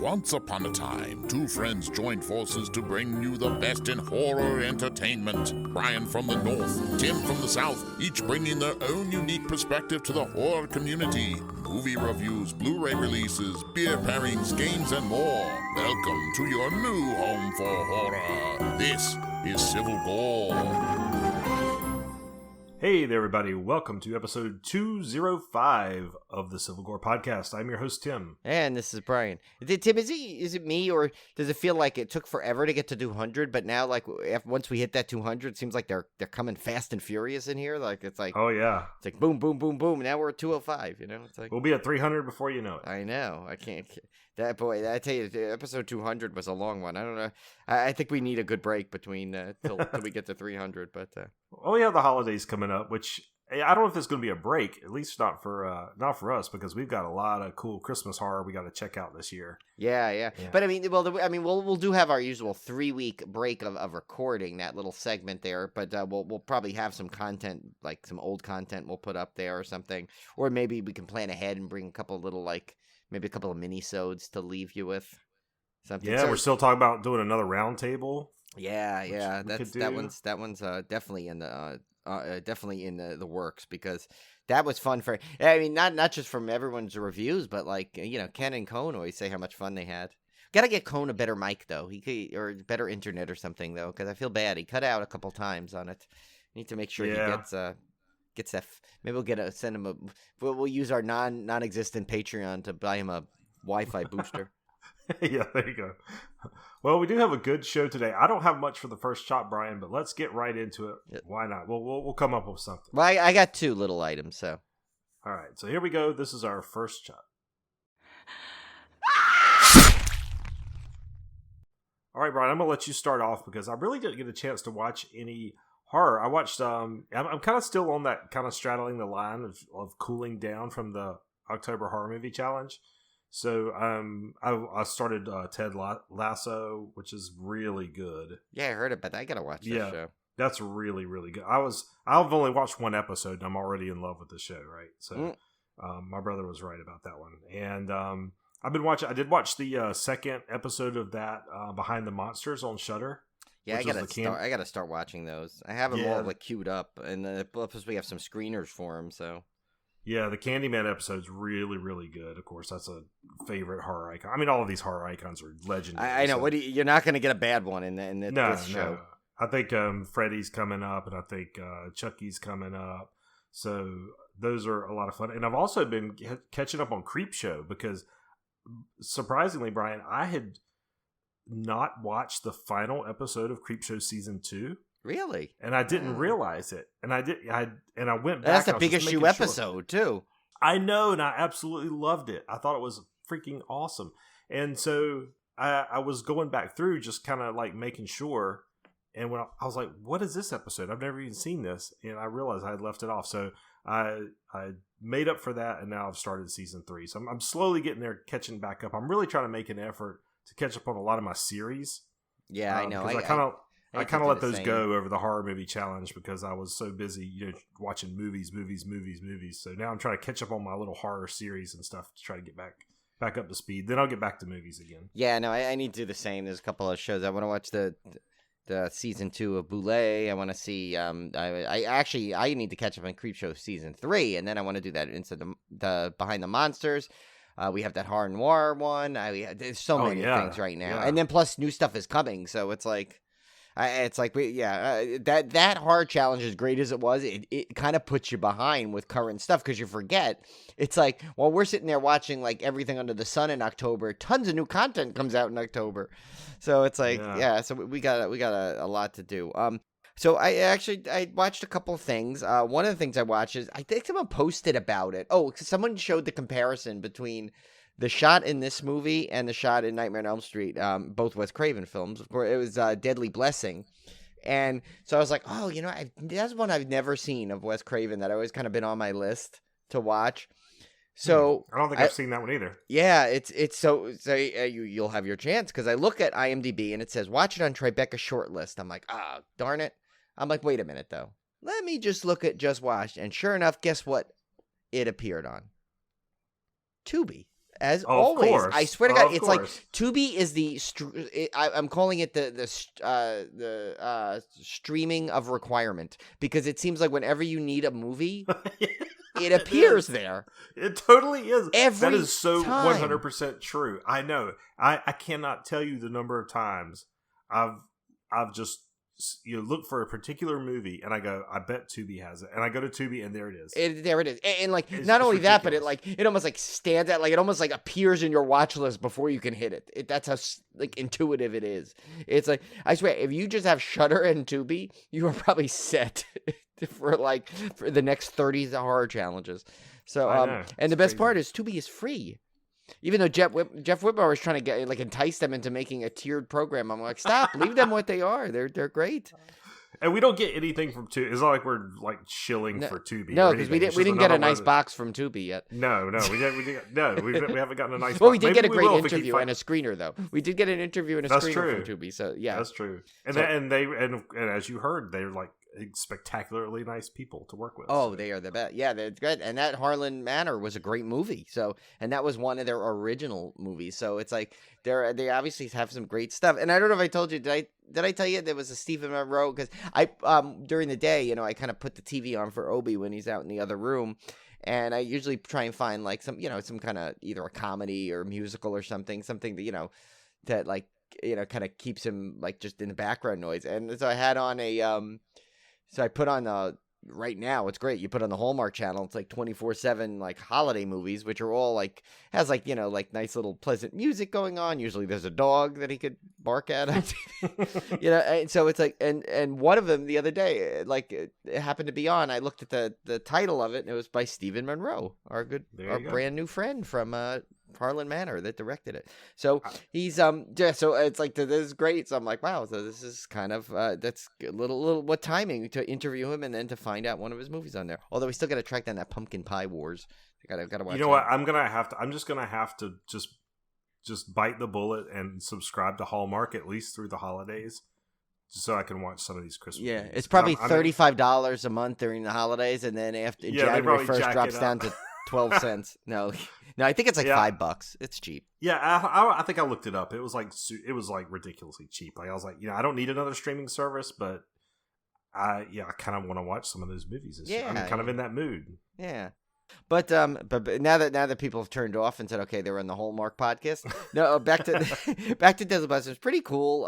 Once upon a time, two friends joined forces to bring you the best in horror entertainment. Brian from the north, Tim from the south, each bringing their own unique perspective to the horror community. Movie reviews, Blu-ray releases, beer pairings, games, and more. Welcome to your new home for horror. This is Civil Gore. Hey there, everybody. Welcome to episode 205 of the Civil Gore podcast. I'm your host, Tim. And this is Brian. Tim, is it me, or does it feel like it took forever to get to 200, but now, like, once we hit that 200, it seems like they're coming fast and furious in here? Like, it's like... Oh, yeah. It's like boom, boom, boom, boom. Now we're at 205, you know? It's like... We'll be at 300 before you know it. I know. I can't... That, boy, I tell you, episode 200 was a long one. I don't know. I think we need a good break between till we get to 300, but... Well, we have the holidays coming up, which I don't know if it's going to be a break, at least not for us, because we've got a lot of cool Christmas horror we got to check out this year. Yeah. But I mean, we'll do have our usual 3-week break of recording that little segment there, but we'll probably have some content, like some old content we'll put up there or something, or maybe we can plan ahead and bring a couple of little maybe a couple of mini-sodes to leave you with something. Yeah, we're still talking about doing another round table. Yeah. That one's definitely in the works, because that was fun for. I mean, not just from everyone's reviews, but Ken and Cone always say how much fun they had. Gotta get Cone a better mic though. Or better internet or something though, because I feel bad. He cut out a couple times on it. Need to make sure he gets that. Maybe we'll use our non-existent Patreon to buy him a Wi-Fi booster. Yeah, there you go. Well, we do have a good show today. I don't have much for the first shot, Brian, but let's get right into it. Yep. Why not? We'll come up with something. Well, I got 2 little items, so. All right, so here we go. This is our first shot. All right, Brian, I'm going to let you start off because I really didn't get a chance to watch any horror. I watched, I'm kind of still on that kind of straddling the line of cooling down from the October Horror Movie Challenge. So I started Ted Lasso, which is really good. Yeah, I heard it, but I gotta watch this show. That's really, really good. I've only watched one episode, and I'm already in love with the show, right? So my brother was right about that one. And I did watch the second episode of that Behind the Monsters on Shudder. Yeah, I gotta start watching those. I have them all queued up, and plus we have some screeners for them, so. Yeah, the Candyman episode's really, really good. Of course, that's a favorite horror icon. I mean, all of these horror icons are legendary. I know. So. You're not going to get a bad one in this show. No. I think Freddy's coming up, and I think Chucky's coming up. So those are a lot of fun. And I've also been catching up on Creepshow because, surprisingly, Brian, I had not watched the final episode of Creepshow Season 2. Really? And I didn't realize it. And I went back. That's the biggest shoe episode, too. I know, and I absolutely loved it. I thought it was freaking awesome. And so I was going back through just kind of like making sure. And when I was like, what is this episode? I've never even seen this. And I realized I had left it off. So I made up for that, and now I've started Season 3. So I'm slowly getting there, catching back up. I'm really trying to make an effort to catch up on a lot of my series. Yeah, I know. I kind of let those go over the Horror Movie Challenge because I was so busy, watching movies. So now I'm trying to catch up on my little horror series and stuff to try to get back up to speed. Then I'll get back to movies again. Yeah, no, I need to do the same. There's a couple of shows. I want to watch the Season 2 of Boulay. I want to see, I need to catch up on Creepshow Season 3, and then I want to do that into the Behind the Monsters. We have that horror noir one. There's so many things right now. Yeah. And then plus new stuff is coming, so it's like... that horror challenge, as great as it was, it kind of puts you behind with current stuff because you forget. It's like, while we're sitting there watching like everything under the sun in October, tons of new content comes out in October. So it's like, so we got a lot to do. So I watched a couple of things. One of the things I watched is, I think someone posted about it. Oh, someone showed the comparison between the shot in this movie and the shot in Nightmare on Elm Street, both Wes Craven films. Of course, it was Deadly Blessing. And so I was like, oh, that's one I've never seen of Wes Craven that I've always kind of been on my list to watch. So I don't think I've seen that one either. Yeah, it's so you'll have your chance, because I look at IMDb and it says watch it on Tribeca shortlist. I'm like, darn it. I'm like, wait a minute though. Let me just look at Just Watched, and sure enough, guess what? It appeared on Tubi. As Oh, of always. course. I swear to Oh, God, of it's like course. Tubi is I'm calling it the streaming of requirement, because it seems like whenever you need a movie, it appears is. there. It totally is. That Every is so time. 100% true. I know. I cannot tell you the number of times I've just look for a particular movie and I go, I bet Tubi has it, and I go to Tubi and there it is. There it is, and like It's not just only that, but ridiculous. it almost like stands out, like it almost like appears in your watch list before you can hit it. That's how like intuitive it is. It's like, I swear, if you just have Shudder and Tubi, you are probably set for the next 30 horror challenges. So I know. and It's the best crazy. part is Tubi is free. Even though Jeff Whitmore was trying to entice them into making a tiered program, I'm like, stop, leave them what they are. They're great. And we don't get anything from Tubi. It's not like we're like shilling for Tubi. No, because because we didn't get a nice box from Tubi yet. No, we haven't gotten a nice. Well, box. we did Maybe get a we great will if we keep interview and a screener, though. We did get an interview and a That's screener true. from Tubi, so yeah, That's true. And So- and as you heard, they're like spectacularly nice people to work with. Oh, so. they are the best. Yeah, they're good. And that Harlan Manor was a great movie. So, and that was one of their original movies. So it's like they obviously have some great stuff. And I don't know if I told you, did I tell you there was a Stephen Monroe? Because I during the day, I kind of put the TV on for Obi when he's out in the other room. And I usually try and find like some kind of either a comedy or musical or something that, that like, kind of keeps him like just in the background noise. And so I had on so I put on right now, it's great. You put on the Hallmark Channel. It's like 24/7 like holiday movies, which are all like has like like nice little pleasant music going on. Usually there's a dog that he could bark at. And so it's like and one of them the other day, like it happened to be on. I looked at the title of it, and it was by Stephen Monroe, our brand new friend from Harlan Manor that directed it. So he's so it's like this is great. So I'm like, wow, so this is kind of that's a little what timing to interview him and then to find out one of his movies on there. Although we still got to track down that Pumpkin Pie Wars. Gotta watch. You know what? I'm just gonna have to just bite the bullet and subscribe to Hallmark at least through the holidays, just so I can watch some of these Christmas. Yeah, movies. it's probably $35 a month during the holidays, and then after January 1st drops down to 12 cents. No, I think it's like $5. It's cheap. Yeah, I think I looked it up. It was like ridiculously cheap. Like I was like, I don't need another streaming service, but I kind of want to watch some of those movies this year. I'm kind of in that mood. Yeah. But now that people have turned off and said, okay, they're on the Hallmark podcast. No, back to Dizzlebusters. It's pretty cool.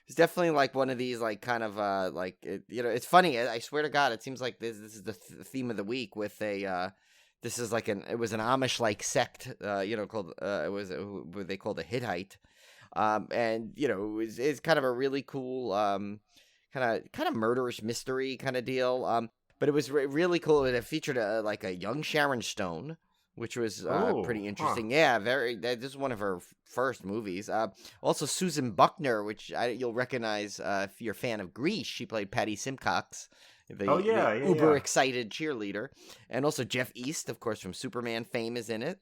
It's definitely like one of these like kind of like it's funny. I swear to God, it seems like this is the theme of the week with a. This is like it was an Amish like sect, called it was what they called a Hittite, and it's kind of a really cool kind of murderous mystery kind of deal. But it was really cool. It featured like a young Sharon Stone, which was pretty interesting. Huh. Yeah, this is one of her first movies. Also Susan Buckner, which you'll recognize if you're a fan of Grease. She played Patty Simcox. The uber excited cheerleader. And also Jeff East, of course, from Superman fame is in it.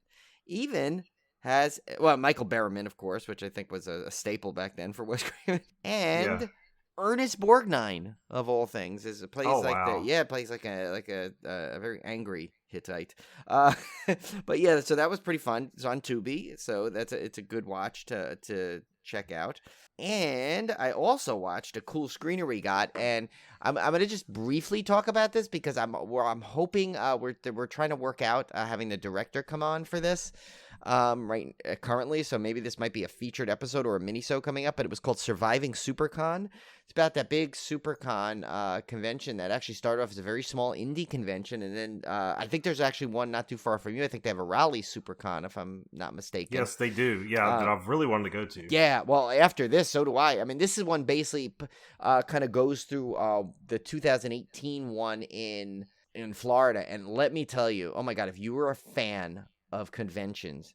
Even has Michael Berryman, of course, which I think was a staple back then for Wes Craven. And Ernest Borgnine, of all things, plays like a very angry Hittite. But yeah, so that was pretty fun. It's on Tubi, so it's a good watch to check out. And I also watched a cool screener we got, and I'm gonna just briefly talk about this because I'm hoping we're trying to work out having the director come on for this currently, so maybe this might be a featured episode or a mini-so coming up. But it was called Surviving SuperCon. It's about that big SuperCon convention that actually started off as a very small indie convention, and then I think there's actually one not too far from you. I think they have a Raleigh SuperCon, if I'm not mistaken. Yes, they do. Yeah, that I've really wanted to go to. Yeah, well, after this, so do I. I mean, this is one basically kind of goes through the 2018 one in Florida, and let me tell you, oh my God, if you were a fan of conventions,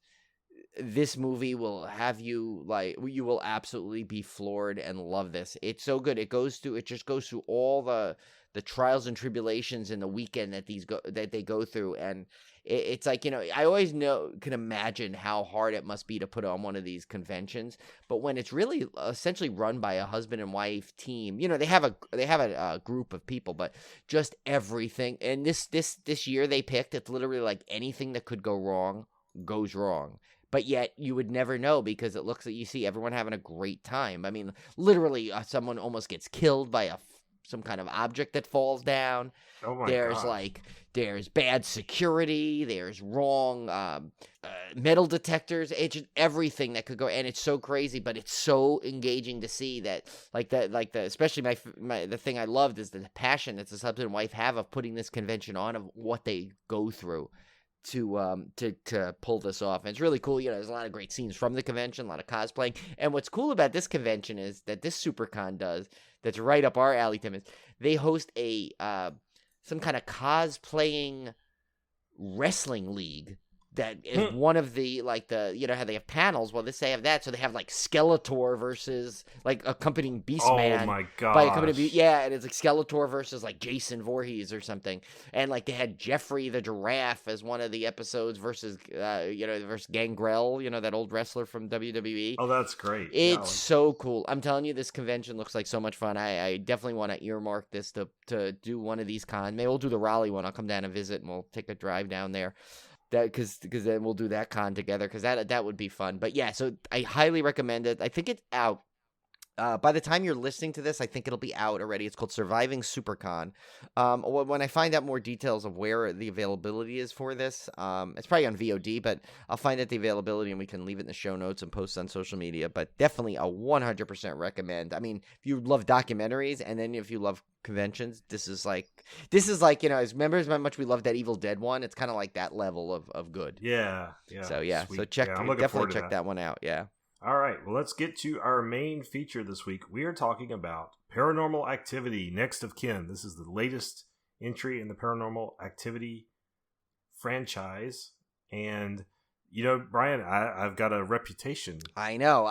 this movie will have you you will absolutely be floored and love this. It's so good. It just goes through all the trials and tribulations in the weekend that they go through, and it's like, I always can imagine how hard it must be to put on one of these conventions. But when it's really essentially run by a husband and wife team, they have a group of people, but just everything. And this year they picked, it's literally like anything that could go wrong goes wrong. but yet you would never know because it looks like you see everyone having a great time. I mean, literally, someone almost gets killed by some kind of object that falls down. Oh my There's gosh. there's bad security. There's wrong metal detectors. It's just everything that could go, and it's so crazy, but it's so engaging to see that, especially the thing I loved is the passion that the husband and wife have of putting this convention on, of what they go through to pull this off. And it's really cool. There's a lot of great scenes from the convention, a lot of cosplaying. And what's cool about this convention is that this SuperCon does, that's right up our alley, Tim, is they host a some kind of cosplaying wrestling league that is one of the, how they have panels. Well, they have that. So they have Skeletor versus accompanying Beastman. Oh my gosh. By accompanying and it's Skeletor versus Jason Voorhees or something. And they had Jeffrey the Giraffe as one of the episodes versus versus Gangrel, that old wrestler from WWE. Oh, that's great. It's so cool. I'm telling you, this convention looks like so much fun. I definitely want to earmark this to do one of these cons. Maybe we'll do the Raleigh one. I'll come down and visit, and we'll take a drive down there. Because then we'll do that con together, because that would be fun. But yeah, so I highly recommend it. I think it's out. By the time you're listening to this, I think it'll be out already. It's called Surviving SuperCon. When I find out more details of where the availability is for this, it's probably on VOD, but I'll find out the availability and we can leave it in the show notes and post on social media. But definitely a 100% recommend. I mean, if you love documentaries and then if you love conventions, this is like, remember how much we love that Evil Dead one? It's kind of like that level of good. Yeah. So yeah, Sweet. so definitely check that one out. Yeah. All right, well, let's get to our main feature this week. We are talking about Paranormal Activity, Next of Kin. This is the latest entry in the Paranormal Activity franchise. And, Brian, I've got a reputation. I know.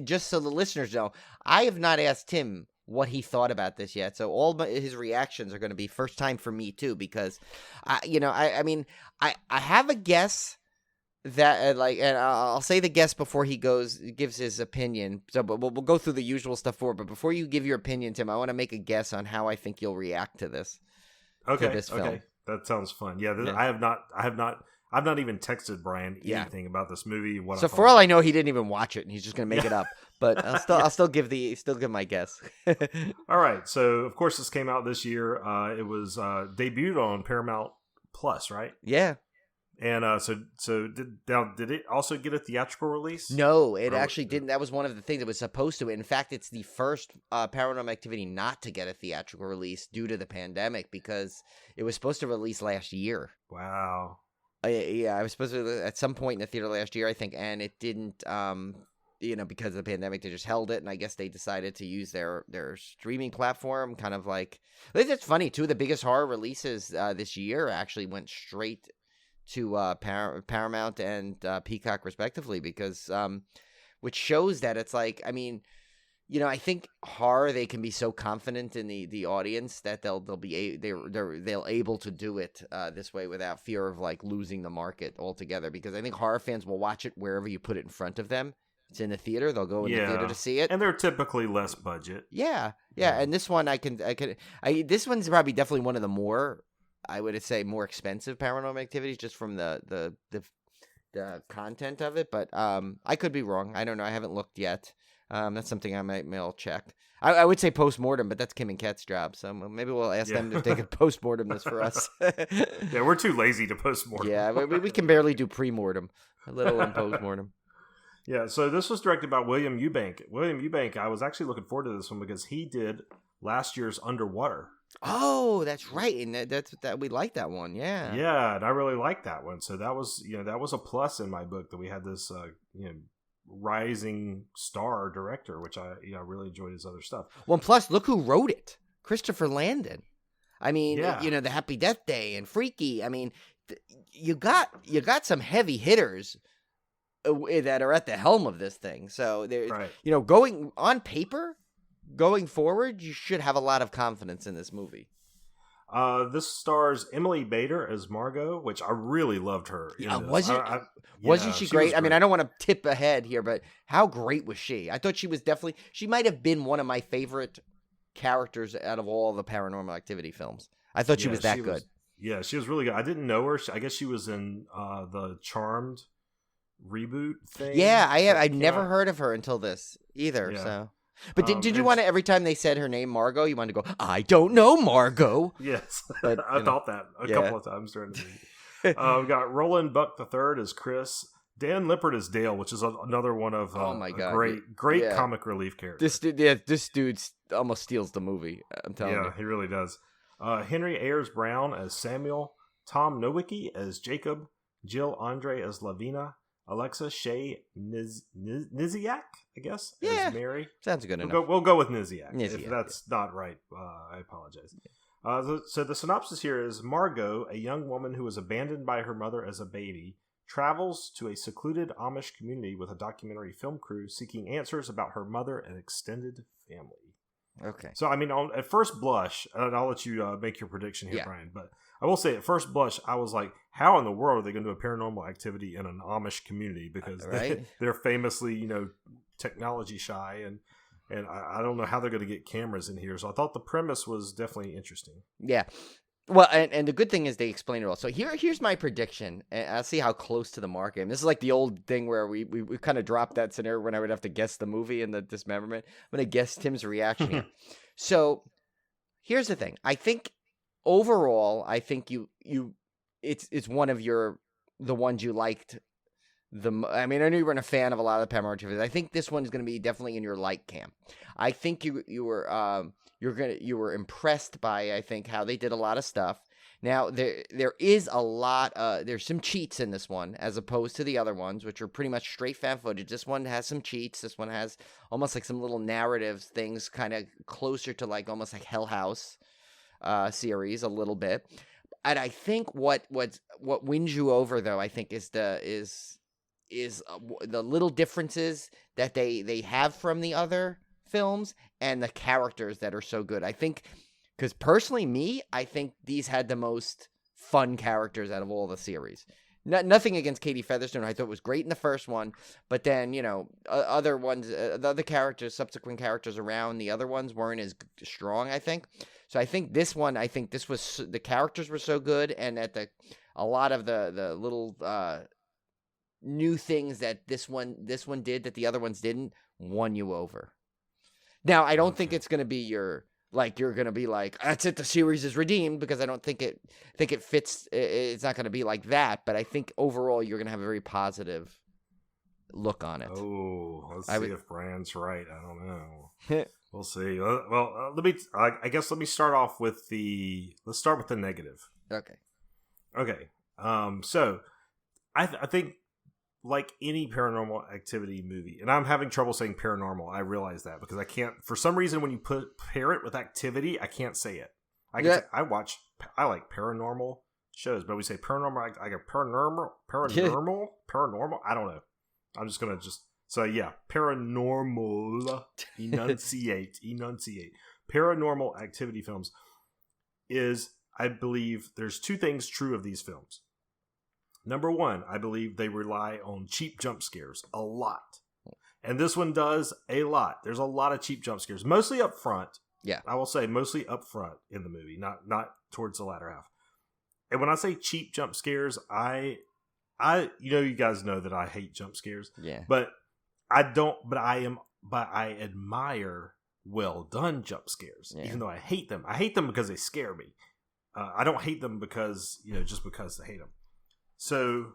Just so the listeners know, I have not asked Tim what he thought about this yet. So all his reactions are going to be first time for me, too, because, I have a guess. That and I'll say the guess before he gives his opinion. So, but we'll go through the usual stuff but before you give your opinion, Tim, I want to make a guess on how I think you'll react to this. Okay. To this film. Okay. That sounds fun. Yeah. Yeah. I've not even texted Brian anything about this movie. So for all I know, he didn't even watch it, and he's just going to make it up. But I'll still give my guess. All right. So of course this came out this year. It was debuted on Paramount Plus, right? Yeah. And did it also get a theatrical release? No, it actually didn't. That was one of the things it was supposed to. In fact, it's the first Paranormal Activity not to get a theatrical release due to the pandemic, because it was supposed to release last year. Wow. Yeah, I was supposed to at some point in the theater last year, I think, and it didn't. Because of the pandemic, they just held it, and I guess they decided to use their streaming platform. Kind of like, it's funny too. The biggest horror releases this year actually went straight to Paramount and Peacock respectively, because which shows that it's like, I mean, I think horror, they can be so confident in the audience that they'll able to do it this way without fear of losing the market altogether, because I think horror fans will watch it wherever you put it in front of them. It's in the theater, they'll go in the theater to see it, and they're typically less budget. Yeah. And this one this one's probably definitely one of the more, I would say, more expensive Paranormal Activities, just from the content of it. But I could be wrong. I don't know. I haven't looked yet. That's something I might check. I would say post-mortem, but that's Kim and Kat's job. So maybe we'll ask them if they could post-mortem this for us. Yeah, we're too lazy to post-mortem. Yeah, we can barely do pre-mortem, let alone post-mortem. Yeah, so this was directed by William Eubank. William Eubank, I was actually looking forward to this one because he did last year's Underwater. Oh, that's right, and that's we like that one, yeah. Yeah, and I really liked that one. So that was a plus in my book that we had this rising star director, which I really enjoyed his other stuff. Well, plus look who wrote it, Christopher Landon. I mean, the Happy Death Day and Freaky. I mean, you got some heavy hitters that are at the helm of this thing. So there's going on paper. Going forward, you should have a lot of confidence in this movie. This stars Emily Bader as Margot, which I really loved her. Wasn't she great? I mean, I don't want to tip ahead here, but how great was she? I thought she might have been one of my favorite characters out of all the Paranormal Activity films. I thought she was that good. She was really good. I didn't know her. I guess she was in the Charmed reboot thing. Yeah, I've came never out. heard of her until this either. Yeah. So, but did you And want to every time they said her name Margot, you wanted to go, I don't know Margot. Yes, But I thought that a couple of times during the movie. We got Roland Buck III as Chris, Dan Lippert as Dale, which is another one of Oh my God, great yeah. comic relief characters. This dude almost steals the movie. I'm telling you. Yeah, he really does. Henry Ayers Brown as Samuel, Tom Nowicki as Jacob, Jill Andre as Lavina, Alexa Shea Niziak, I guess, as Mary. Sounds good enough. We'll go with Niziak. Niziak, if that's not right, I apologize. So the synopsis here is Margot, a young woman who was abandoned by her mother as a baby, travels to a secluded Amish community with a documentary film crew seeking answers about her mother and extended family. Okay. So, I mean, at first blush, and I'll let you make your prediction here, Brian, but I will say at first blush, I was like, how in the world are they going to do a Paranormal Activity in an Amish community? Because they're famously, technology shy, and I don't know how they're going to get cameras in here. So I thought the premise was definitely interesting. Yeah. Well, and the good thing is they explain it all. So here's my prediction, and I'll see how close to the mark I am. This is like the old thing where we kind of dropped that scenario when I would have to guess the movie and the dismemberment. I'm going to guess Tim's reaction here. So here's the thing. I think overall, I think it's one of the ones you liked. I mean, I knew you weren't a fan of a lot of the Paranormal Activity. I think this one is going to be definitely in your like camp. I think you were impressed by, I think, how they did a lot of stuff. Now there is a lot. There's some cheats in this one as opposed to the other ones, which are pretty much straight fan footage. This one has some cheats. This one has almost like some little narrative things, kind of closer to like almost like Hell House series a little bit. And I think what wins you over though, I think is the little differences that they have from the other films and the characters that are so good. I think, because personally, I think these had the most fun characters out of all the series. Nothing against Katie Featherston. I thought it was great in the first one, but then, other ones, the other characters, subsequent characters around the other ones weren't as strong, I think. So I think this one, the characters were so good, and that a lot of the little new things that this one did that the other ones didn't won you over. Now, I don't think it's going to be you're going to be like, that's it, the series is redeemed, because I don't think it fits. It's not going to be like that, but I think overall you're going to have a very positive look on it. Oh, let's see if Brian's right. I don't know. We'll see. Well, let me start off with let's start with the negative. Okay. So I think, like any Paranormal Activity movie, and I'm having trouble saying paranormal. I realize that because I can't, for some reason, when you pair it with activity, I can't say it. I like paranormal shows, but we say paranormal. I go paranormal. I don't know. I'm just gonna paranormal. Enunciate. Paranormal Activity films is, I believe, there's two things true of these films. Number one, I believe they rely on cheap jump scares a lot. And this one does a lot. There's a lot of cheap jump scares, mostly up front. Yeah. I will say mostly up front in the movie, not towards the latter half. And when I say cheap jump scares, you guys know that I hate jump scares. Yeah. But I admire well done jump scares, even though I hate them. I hate them because they scare me. I don't hate them because, just because I hate them. So,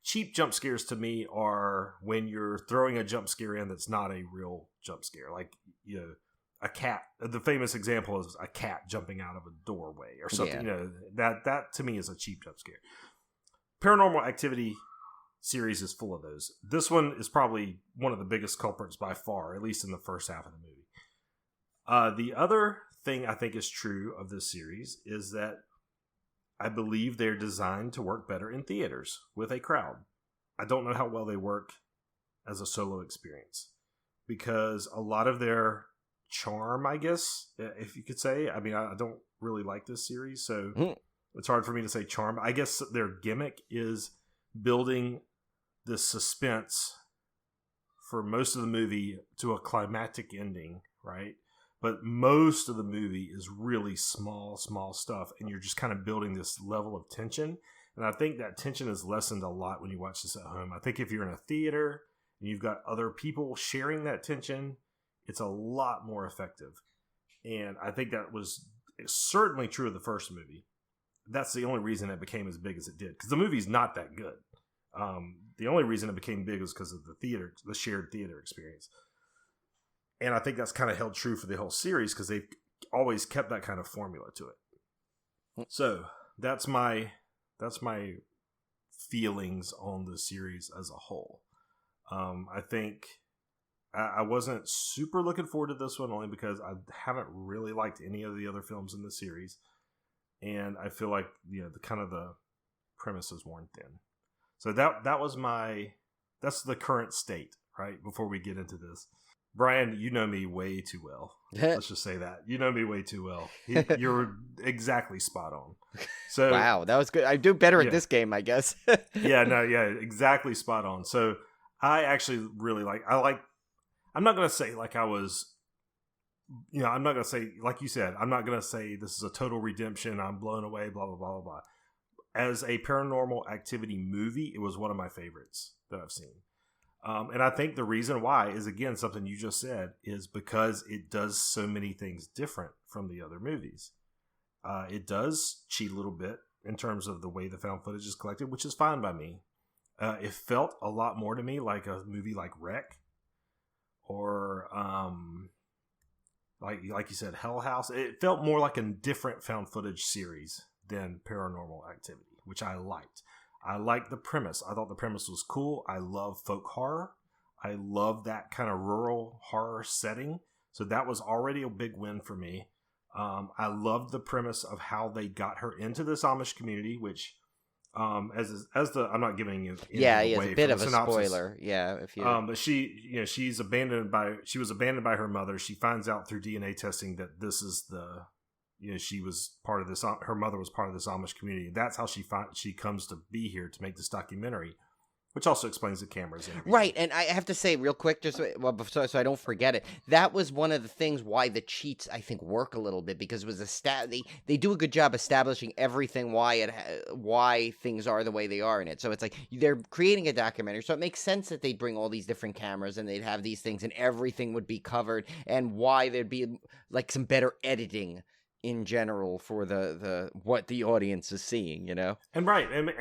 cheap jump scares to me are when you're throwing a jump scare in that's not a real jump scare. Like, a cat. The famous example is a cat jumping out of a doorway or something. Yeah. That to me is a cheap jump scare. Paranormal Activity series is full of those. This one is probably one of the biggest culprits by far, at least in the first half of the movie. The other thing I think is true of this series is that I believe they're designed to work better in theaters with a crowd. I don't know how well they work as a solo experience, because a lot of their charm, I guess, if you could say, I mean, I don't really like this series, so it's hard for me to say charm. I guess their gimmick is building the suspense for most of the movie to a climactic ending, right? But most of the movie is really small stuff, and you're just kind of building this level of tension. And I think that tension is lessened a lot when you watch this at home. I think if you're in a theater and you've got other people sharing that tension, it's a lot more effective. And I think that was certainly true of the first movie. That's the only reason it became as big as it did. Because the movie's not that good. The only reason it became big was because of the shared theater experience. And I think that's kind of held true for the whole series because they've always kept that kind of formula to it. So that's my feelings on the series as a whole. I think I wasn't super looking forward to this one only because I haven't really liked any of the other films in the series, and I feel like the premise is worn thin. So that's the current state, right? Before we get into this, Brian, you know me way too well. Let's just say that. You know me way too well. You're exactly spot on. So wow, that was good. I do better at this game, I guess. Exactly spot on. So I actually really I'm not going to say like I was, I'm not going to say, like you said, I'm not going to say this is a total redemption. I'm blown away, blah, blah, blah, blah, blah. As a Paranormal Activity movie, it was one of my favorites that I've seen. And I think the reason why is, again, something you just said, is because it does so many things different from the other movies. It does cheat a little bit in terms of the way the found footage is collected, which is fine by me. It felt a lot more to me like a movie like Wreck, or like you said, Hell House. It felt more like a different found footage series than Paranormal Activity, which I liked. I liked the premise. I thought the premise was cool. I love folk horror. I love that kind of rural horror setting. So that was already a big win for me. I loved the premise of how they got her into this Amish community, which, I'm not giving you anything away. It's a bit of a synopsis. Spoiler. Yeah, if you. But she was abandoned by her mother. She finds out through DNA testing that this is she was part of this. Her mother was part of this Amish community. That's how she comes to be here to make this documentary, which also explains the cameras. Right, and I have to say real quick, just so I don't forget it, that was one of the things why the cheats, I think, work a little bit, because it was they do a good job establishing everything, why things are the way they are in it. So it's like they're creating a documentary, so it makes sense that they'd bring all these different cameras and they'd have these things and everything would be covered, and why there'd be like some better editing in general for the what the audience is seeing, And right, and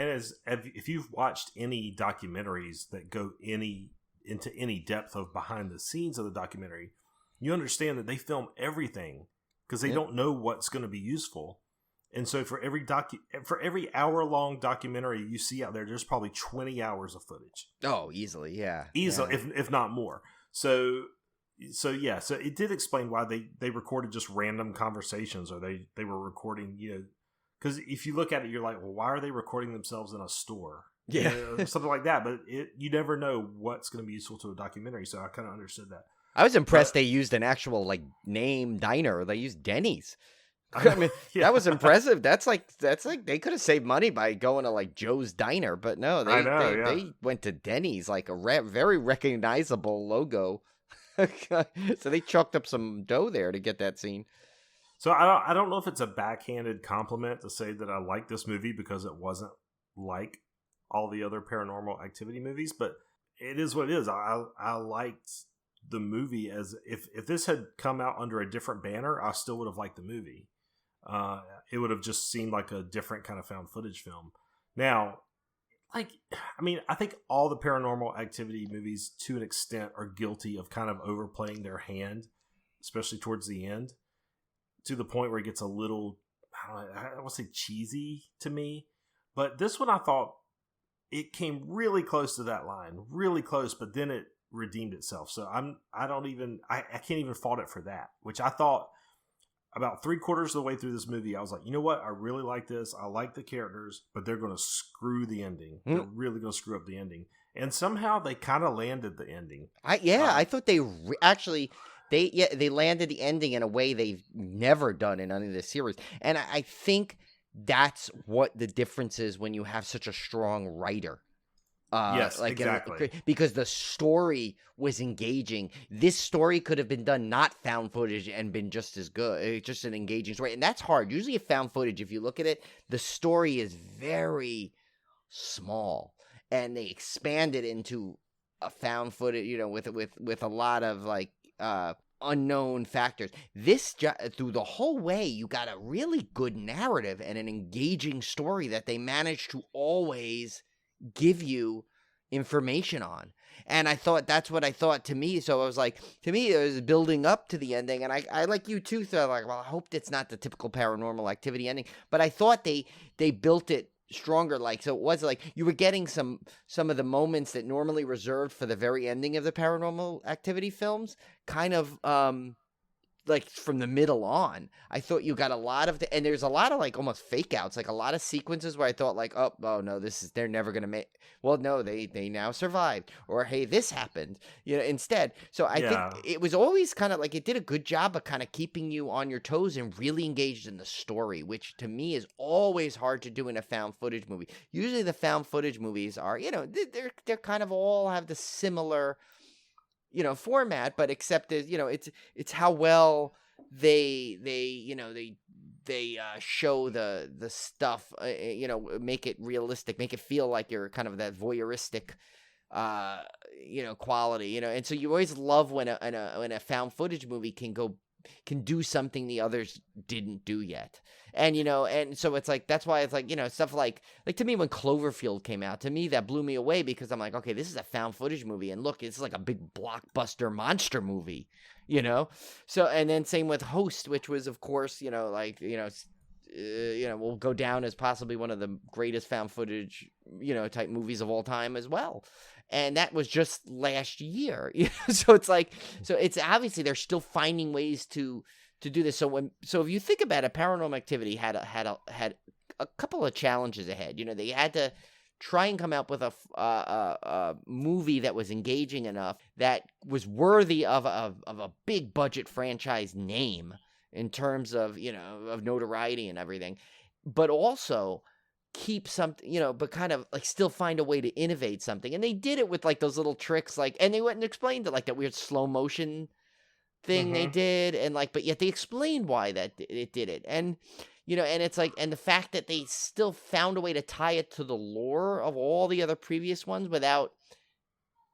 if you've watched any documentaries that go into any depth of behind the scenes of the documentary, you understand that they film everything because they don't know what's going to be useful. And so for every hour-long documentary you see out there, there's probably 20 hours of footage. Oh, easily, yeah. Easily, yeah. If not more. So it did explain why they recorded just random conversations, or they were recording, because if you look at it, you're like, well, why are they recording themselves in a store? Yeah. Something like that. But you never know what's going to be useful to a documentary. So I kind of understood that. I was impressed they used an actual name diner. They used Denny's. I mean, that was impressive. That's like they could have saved money by going to Joe's Diner, but no, they went to Denny's, like a very recognizable logo. So they chalked up some dough there to get that scene. So I don't know if it's a backhanded compliment to say that I like this movie because it wasn't like all the other Paranormal Activity movies, but it is what it is. I liked the movie as if this had come out under a different banner, I still would have liked the movie. It would have just seemed like a different kind of found footage film. Now, I think all the Paranormal Activity movies, to an extent, are guilty of kind of overplaying their hand, especially towards the end, to the point where it gets a little, I don't want to say cheesy to me. But this one, I thought it came really close to that line, really close, but then it redeemed itself. So I can't even fault it for that, which I thought about 3/4 of the way through this movie, I was like, you know what? I really like this. I like the characters, but they're going to screw the ending. They're really going to screw up the ending. And somehow they kind of landed the ending. I thought they they landed the ending in a way they've never done in any of the series. And I think that's what the difference is when you have such a strong writer. Yes, exactly. Because the story was engaging. This story could have been done not found footage and been just as good. Just an engaging story. And that's hard. Usually a found footage, if you look at it, the story is very small, and they expanded into a found footage, with a lot of like unknown factors. Through the whole way, you got a really good narrative and an engaging story that they managed to always give you information on. And I thought that's what I thought to me. So I was like, to me, it was building up to the ending. And I like you too, thought like, well, I hope it's not the typical Paranormal Activity ending. But I thought they built it stronger. Like, so it was like you were getting some of the moments that normally reserved for the very ending of the Paranormal Activity films, kind of like from the middle on. I thought you got a lot of and there's a lot of like almost fake outs, like a lot of sequences where I thought like, oh no, they're never gonna make. Well, no, they now survived, or hey, this happened, instead. So I think it was always kind of like it did a good job of kind of keeping you on your toes and really engaged in the story, which to me is always hard to do in a found footage movie. Usually the found footage movies are, they're kind of all have the similar format, but except as it's how well they show the stuff, make it realistic, make it feel like you're kind of that voyeuristic quality, and so you always love when a found footage movie can do something the others didn't do yet. And, and so it's like, that's why it's like, stuff like to me, when Cloverfield came out, to me, that blew me away because I'm like, okay, this is a found footage movie. And look, it's like a big blockbuster monster movie, So, and then same with Host, which was, of course, will go down as possibly one of the greatest found footage, type movies of all time as well. And that was just last year. So it's like, so it's obviously they're still finding ways to do this. So if you think about it, Paranormal Activity had a couple of challenges ahead. They had to try and come up with a movie that was engaging enough, that was worthy of a big budget franchise name in terms of, of notoriety and everything, but also keep something, but kind of like still find a way to innovate something. And they did it with like those little tricks, like, and they went and explained it, like that weird slow motion thing they did, and like, but yet they explained why that it did it. And and it's like, and the fact that they still found a way to tie it to the lore of all the other previous ones without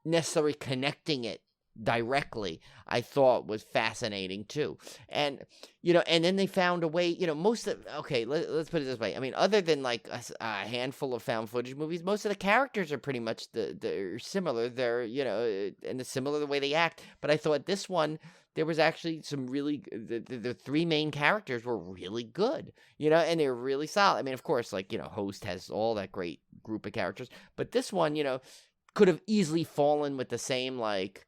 necessarily connecting it directly, I thought was fascinating too. And and then they found a way, let's put it this way, I mean, other than like a handful of found footage movies, most of the characters are pretty much they're similar, they're and it's similar the way they act. But I thought this one, there was actually some really, the three main characters were really good, and they were really solid. I mean, of course, like, Host has all that great group of characters, but this one, could have easily fallen with the same, like,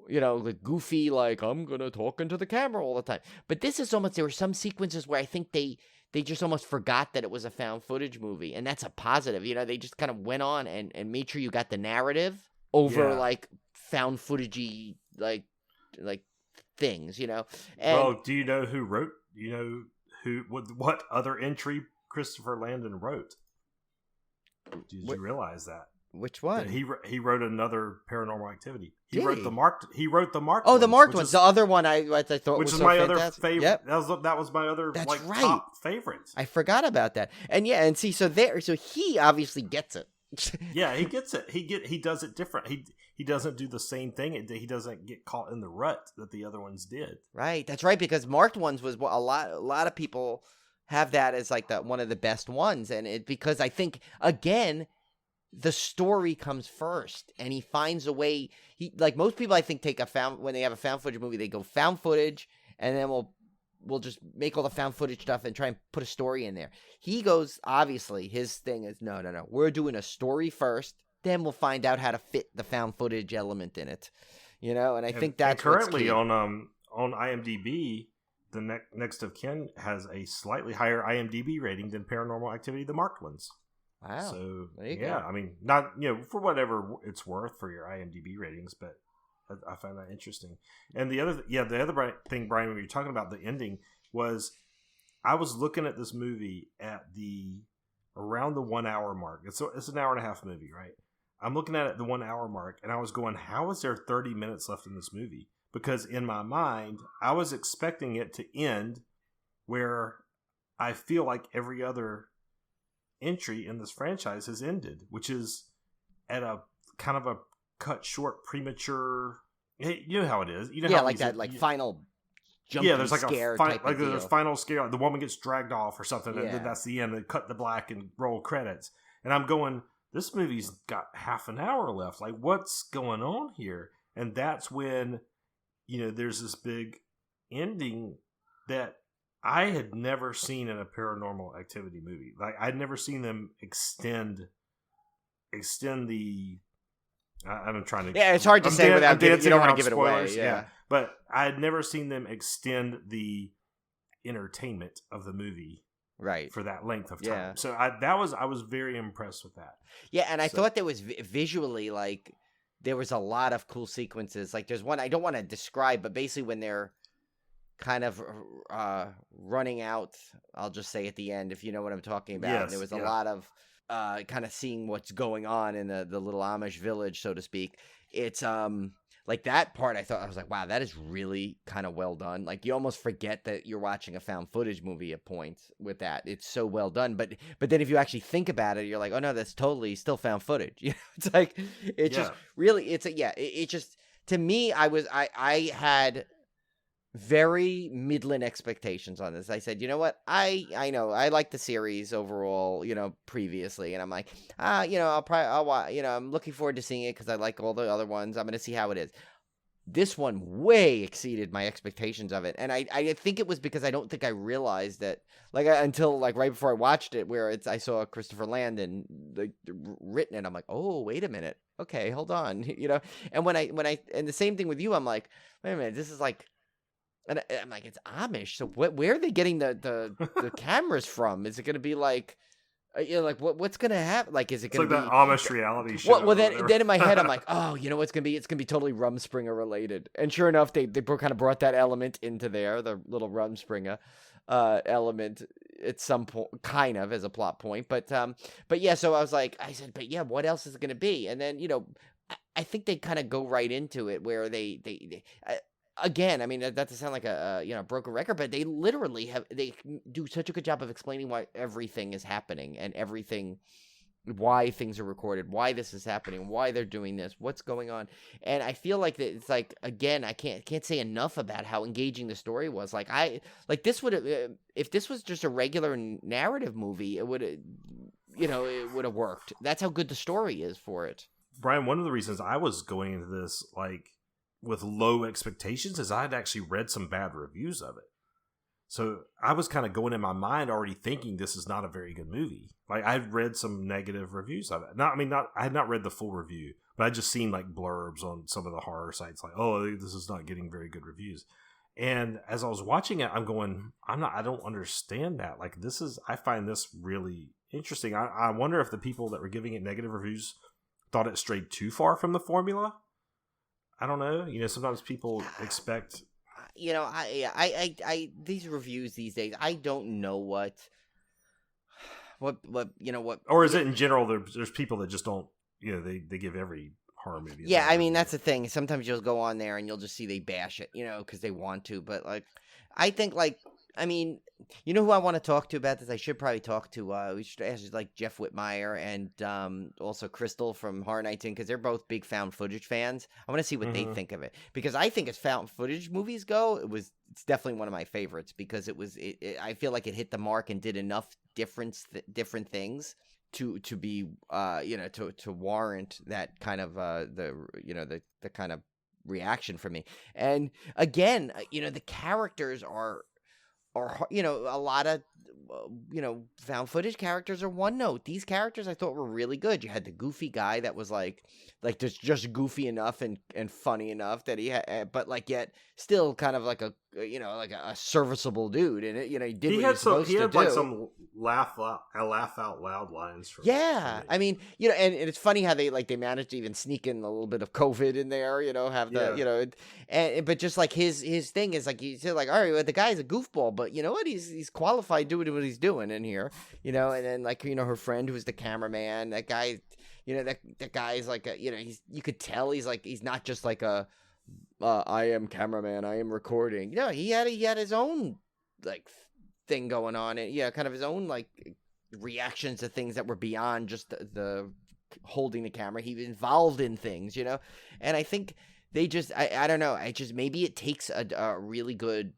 like goofy, like, I'm gonna talk into the camera all the time. But this is almost, there were some sequences where I think they just almost forgot that it was a found footage movie, and that's a positive. They just kind of went on and made sure you got the narrative over like found footagey like things, And, well, do you know who wrote? What other entry Christopher Landon wrote? Did you realize that? Which one? That he wrote another Paranormal Activity. He Did wrote he? the marked. He wrote the marked. Oh, the marked ones. Is, the other one I thought which was is so my fantastic. other favorite. Yep. That was my other top favorite. I forgot about that. And yeah, and see, so he obviously gets it. Yeah, he gets it. He does it different. He doesn't do the same thing. He doesn't get caught in the rut that the other ones did. Right. That's right, because marked ones was a lot of people have that as like one of the best ones, and because I think again, the story comes first, and he finds a way. He, like most people, I think, when they have a found footage movie, they go found footage, and then we'll just make all the found footage stuff and try and put a story in there. He goes, obviously, his thing is no. We're doing a story first, then we'll find out how to fit the found footage element in it. And I think that's currently on IMDb, the Next of Kin has a slightly higher IMDb rating than Paranormal Activity, the marked ones. Wow. So there you go. I mean, not for whatever it's worth for your IMDb ratings, but I find that interesting. And the other thing, Brian, when you're talking about the ending, was I was looking at this movie at around the 1 hour mark. It's an hour and a half movie, right? I'm looking at it at the 1 hour mark, and I was going, how is there 30 minutes left in this movie? Because in my mind, I was expecting it to end where I feel like every other entry in this franchise has ended, which is at a kind of a cut short, premature. You know how it is. You know Yeah, how like that, like final jumpy there's like scare a type like of deal. there's a final scare. Like the woman gets dragged off or something, and Yeah. then that's the end. They cut the black and roll credits. And I'm going, this movie's got half an hour left. Like, what's going on here? And that's when, there's this big ending that I had never seen in a Paranormal Activity movie. Like, I'd never seen them extend the. I'm trying to. Yeah, it's hard to say without you don't want to give it away. Yeah. But I had never seen them extend the entertainment of the movie. Right. For that length of time. Yeah. So I was very impressed with that. Yeah, and I thought there was visually, like, there was a lot of cool sequences. Like, there's one I don't want to describe, but basically when they're kind of running out, I'll just say at the end, if you know what I'm talking about. Yes, there was a lot of kind of seeing what's going on in the little Amish village, so to speak. It's like that part, I was like, wow, that is really kind of well done. Like, you almost forget that you're watching a found footage movie at points with that. It's so well done. But then if you actually think about it, you're like, oh no, that's totally still found footage. It's like, it's just really, it just, to me, I had very middling expectations on this. I said, you know what? I know I like the series overall, previously, and I'm like, I'm looking forward to seeing it because I like all the other ones. I'm going to see how it is. This one way exceeded my expectations of it, and I think it was because I don't think I realized that, until right before I watched it, where I saw Christopher Landon written it. I'm like, oh, wait a minute, okay, hold on, And when I and the same thing with you, I'm like, wait a minute, this is like. And I'm like, it's Amish. So where are they getting the cameras from? Is it going to be like, what's going to happen? Like, is it going to be that Amish reality show? Well, then in my head, I'm like, oh, you know what's going to be? It's going to be totally Rumspringa related. And sure enough, they kind of brought that element into there, the little Rumspringa element at some point, kind of as a plot point. But yeah, so I said, but yeah, what else is it going to be? And then, I think they kind of go right into it where they again, I mean, that doesn't sound like a broken record, but they literally they do such a good job of explaining why everything is happening and why things are recorded, why this is happening, why they're doing this, what's going on. And I feel like that it's like, again, I can't say enough about how engaging the story was. This would have, if this was just a regular narrative movie, it would have, it would have worked. That's how good the story is for it. Brian, one of the reasons I was going into this, with low expectations is I had actually read some bad reviews of it. So I was kind of going in my mind already thinking this is not a very good movie. I'd read some negative reviews of it. I had not read the full review, but I'd just seen blurbs on some of the horror sites oh, this is not getting very good reviews. And as I was watching it, I'm going, I don't understand that. I find this really interesting. I wonder if the people that were giving it negative reviews thought it strayed too far from the formula. I don't know. Sometimes people expect. I these reviews these days, I don't know what. Or is it in general? There's people that just don't. They give every horror movie. Yeah, I mean that's the thing. Sometimes you'll go on there and you'll just see they bash it, because they want to. But I think who I want to talk to about this? I should probably talk to. We should ask Jeff Whitmire and also Crystal from Horror Nights In, because they're both big found footage fans. I want to see what they think of it, because I think as found footage movies go, it's definitely one of my favorites, because I feel like it hit the mark and did enough different things to be to warrant that kind of the kind of reaction from me. And again, the characters are a lot of found footage characters are one note. These characters I thought were really good. You had the goofy guy that was just goofy enough and funny enough that he had, but yet still kind of like a serviceable dude. And he did what he was supposed to do. Some laugh out loud lines from I mean, and it's funny how they managed to even sneak in a little bit of COVID in there, have the but just his thing is he's all right, well, the guy's a goofball, but you know what, he's qualified doing what he's doing in here, and then her friend who's the cameraman, that guy, that guy's you could tell he's not just I am cameraman, I am recording. He had his own thing going on, and kind of his own reactions to things that were beyond just the holding the camera. He was involved in things, you know? And I think they just, I don't know, maybe it takes a really good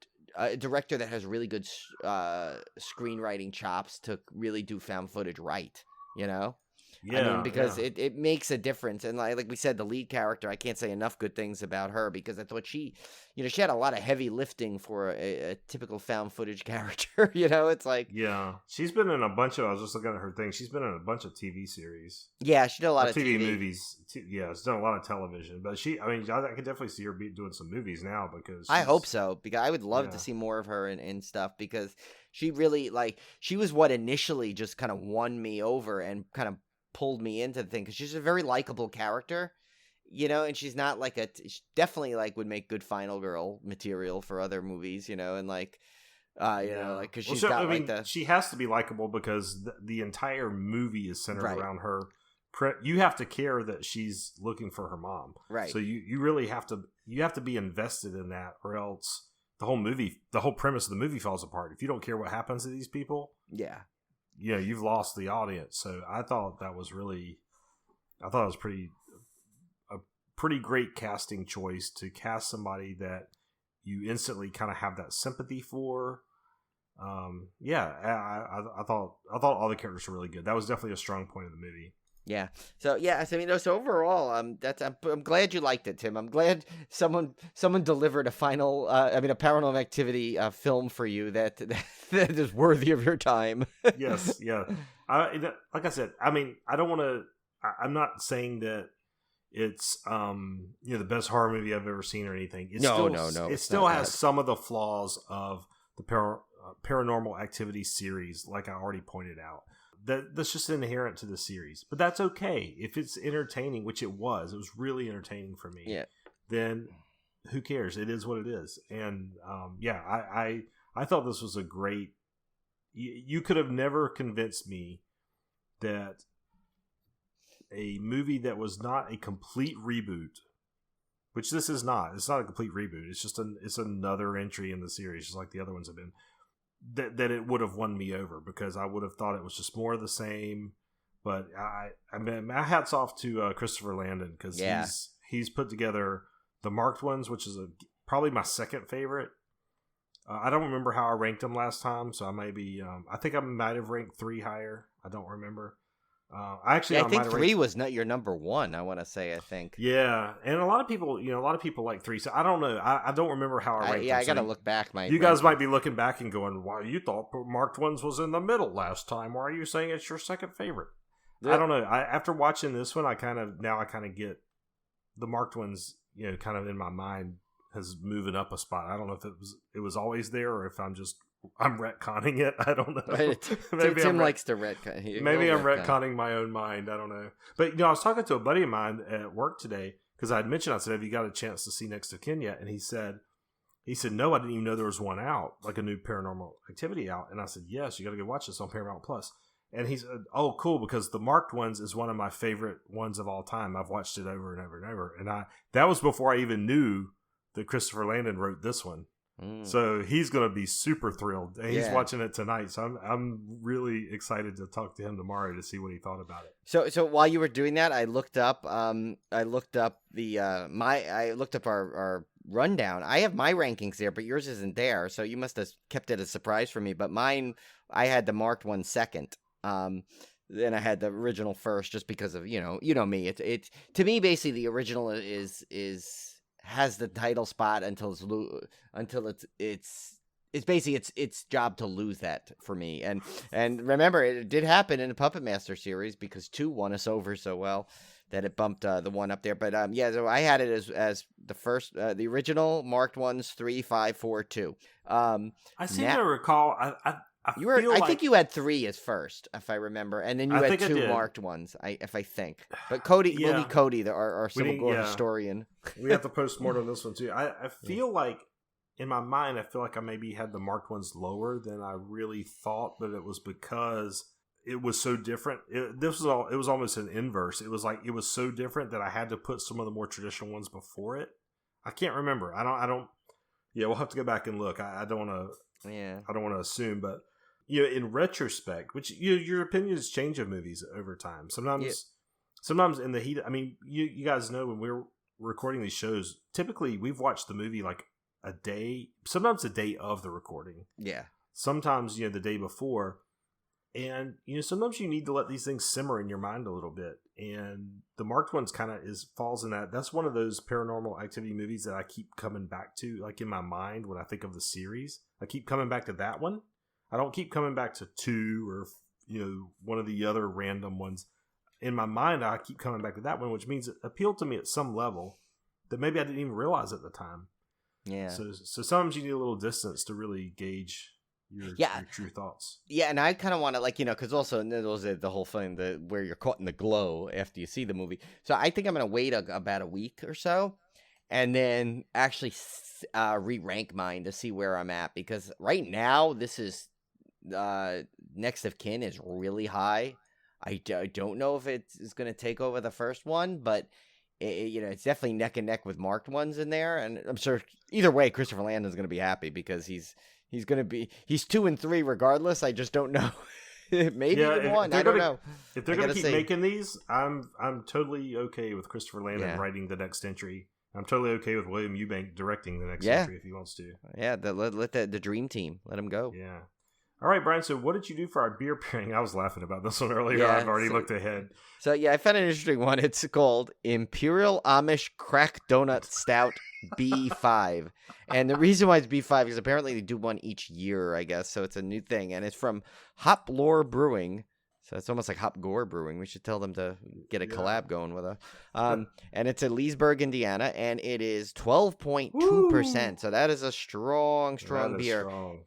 director that has really good screenwriting chops to really do found footage right, you know? Yeah, I mean, because it makes a difference. And like we said, the lead character, I can't say enough good things about her because I thought she had a lot of heavy lifting for a typical found footage character. You know, it's like... Yeah. She's been in a bunch of, I was just looking at her thing, she's been in a bunch of TV series. Yeah, she did a lot of TV TV. movies. Yeah, she's done a lot of television. But I could definitely see her doing some movies now because I hope so, because I would love to see more of her and stuff, because she really, she was what initially just kind of won me over and kind of pulled me into the thing, because she's a very likable character, you know, and she's not she definitely would make good final girl material for other movies, you know, and you know, because she's she has to be likable because the entire movie is centered around her. You have to care that she's looking for her mom, right? So you really have to be invested in that, or else the whole premise of the movie falls apart. If you don't care what happens to these people, you've lost the audience. So I thought it was a pretty great casting choice to cast somebody that you instantly kind of have that sympathy for. I thought all the characters were really good. That was definitely a strong point of the movie. Yeah. So so overall, I'm glad you liked it, Tim. I'm glad someone delivered a final, a Paranormal Activity film for you that is worthy of your time. Yes. Yeah. Like I said, I don't want to. I'm not saying that it's the best horror movie I've ever seen or anything. No. It still has some of the flaws of the Paranormal Activity series, like I already pointed out. That's just inherent to the series, but that's okay if it's entertaining, which it was really entertaining for me. Yeah. Then who cares? It is what it is, and I thought this was a great. You could have never convinced me that a movie that was not a complete reboot, which this is not. It's not a complete reboot. It's just it's another entry in the series, just like the other ones have been. That it would have won me over, because I would have thought it was just more of the same. But my hats off to Christopher Landon, because he's put together the marked ones, which is probably my second favorite. I don't remember how I ranked them last time, so I may be. I think I might have ranked 3 higher. I don't remember. I think 3 was not your number 1. I want to say. I think. Yeah, and a lot of people like 3. So I don't know. I don't remember how I ranked. I got to look back. You guys might be looking back and going, "Why you thought marked ones was in the middle last time? Why are you saying it's your second favorite?" Yeah. I don't know. After watching this one, I kind of get the marked ones. You know, kind of in my mind has moving up a spot. I don't know if it was always there, or if I'm retconning it. I don't know. Right. Maybe Tim likes to retcon. Maybe I'm retconning my own mind. I don't know. But I was talking to a buddy of mine at work today, because I had mentioned, I said, "Have you got a chance to see Next of Kin yet?" And he said, "No, I didn't even know there was one out, like a new Paranormal Activity out." And I said, "Yes, you got to go watch this on Paramount Plus." And he said, "Oh, cool, because the marked ones is one of my favorite ones of all time. I've watched it over and over and over." And that was before I even knew that Christopher Landon wrote this one. So he's going to be super thrilled. And he's watching it tonight. So I'm really excited to talk to him tomorrow to see what he thought about it. So while you were doing that, I looked up our rundown. I have my rankings there, but yours isn't there. So you must have kept it a surprise for me. But mine, I had the marked one second. Then I had the original first, just because of, you know me. It's to me, basically the original has the title spot until it's basically its job to lose that for me. And remember, it did happen in the Puppet Master series, because 2 won us over so well that it bumped the 1 up there. But so I had it as the first, the original marked ones 3, 5, 4, 2. I seem to recall. I think you had 3 as first, if I remember, and then you had 2 marked ones. If I think, but Cody, we'll need Cody, our Civil War historian. We have to post more on this one too. I feel like, in my mind, I maybe had the marked ones lower than I really thought, but it was because it was so different. It was almost an inverse. It was like it was so different that I had to put some of the more traditional ones before it. I can't remember. I don't. Yeah, we'll have to go back and look. I don't want to. Yeah. I don't want to assume, but in retrospect, which your opinions change of movies over time. Sometimes in the heat, I mean, you guys know when we're recording these shows, typically we've watched the movie like a day, sometimes a day of the recording. Yeah. Sometimes, the day before. And, sometimes you need to let these things simmer in your mind a little bit. And the Marked Ones kind of falls in that. That's one of those Paranormal Activity movies that I keep coming back to, like in my mind when I think of the series. I keep coming back to that one. I don't keep coming back to 2 or, one of the other random ones. In my mind, I keep coming back to that one, which means it appealed to me at some level that maybe I didn't even realize at the time. Yeah. So sometimes you need a little distance to really gauge your true thoughts. Yeah, and I kind of want to, because also those are the whole thing, where you're caught in the glow after you see the movie. So I think I'm going to wait about a week or so, and then actually re-rank mine to see where I'm at. Because right now, this is Next of Kin is really high. I don't know if it's going to take over the first one, but it's definitely neck and neck with Marked Ones in there, and I'm sure either way, Christopher Landon's going to be happy because he's 2 and 3 regardless. I just don't know. Maybe even 1. I don't know. If they're going to keep making these, I'm totally okay with Christopher Landon writing the next entry. I'm totally okay with William Eubank directing the next entry if he wants to. Yeah, let the dream team let him go. Yeah. All right, Brian, so what did you do for our beer pairing? I was laughing about this one earlier. Yeah, I've already looked ahead. So, I found an interesting one. It's called Imperial Amish Crack Donut Stout B5. And the reason why it's B5 is apparently they do one each year, I guess. So it's a new thing. And it's from Hop Lore Brewing. So it's almost like Hop Gore Brewing. We should tell them to get a collab going with us. And it's in Leesburg, Indiana. And it is 12.2%. So that is a strong beer. Strong.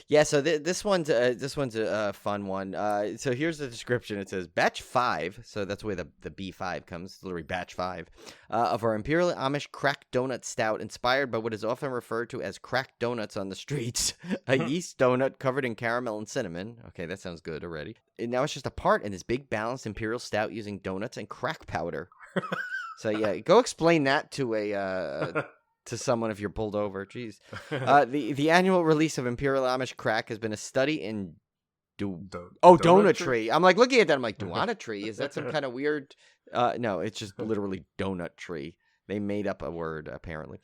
Yeah, so this one's a fun one. So here's the description. It says batch 5, so that's where the B5 comes, literally batch 5, of our Imperial Amish Crack Donut Stout, inspired by what is often referred to as crack donuts on the streets, a yeast donut covered in caramel and cinnamon. Okay, that sounds good already. And now it's just a part in this big balanced Imperial Stout using donuts and crack powder. So yeah, go explain that to someone if you're pulled over. Jeez. The annual release of Imperial Amish Crack has been a study in donutry. I'm like looking at that. I'm like, donutry? Is that some kind of weird? No, it's just literally donut tree. They made up a word apparently.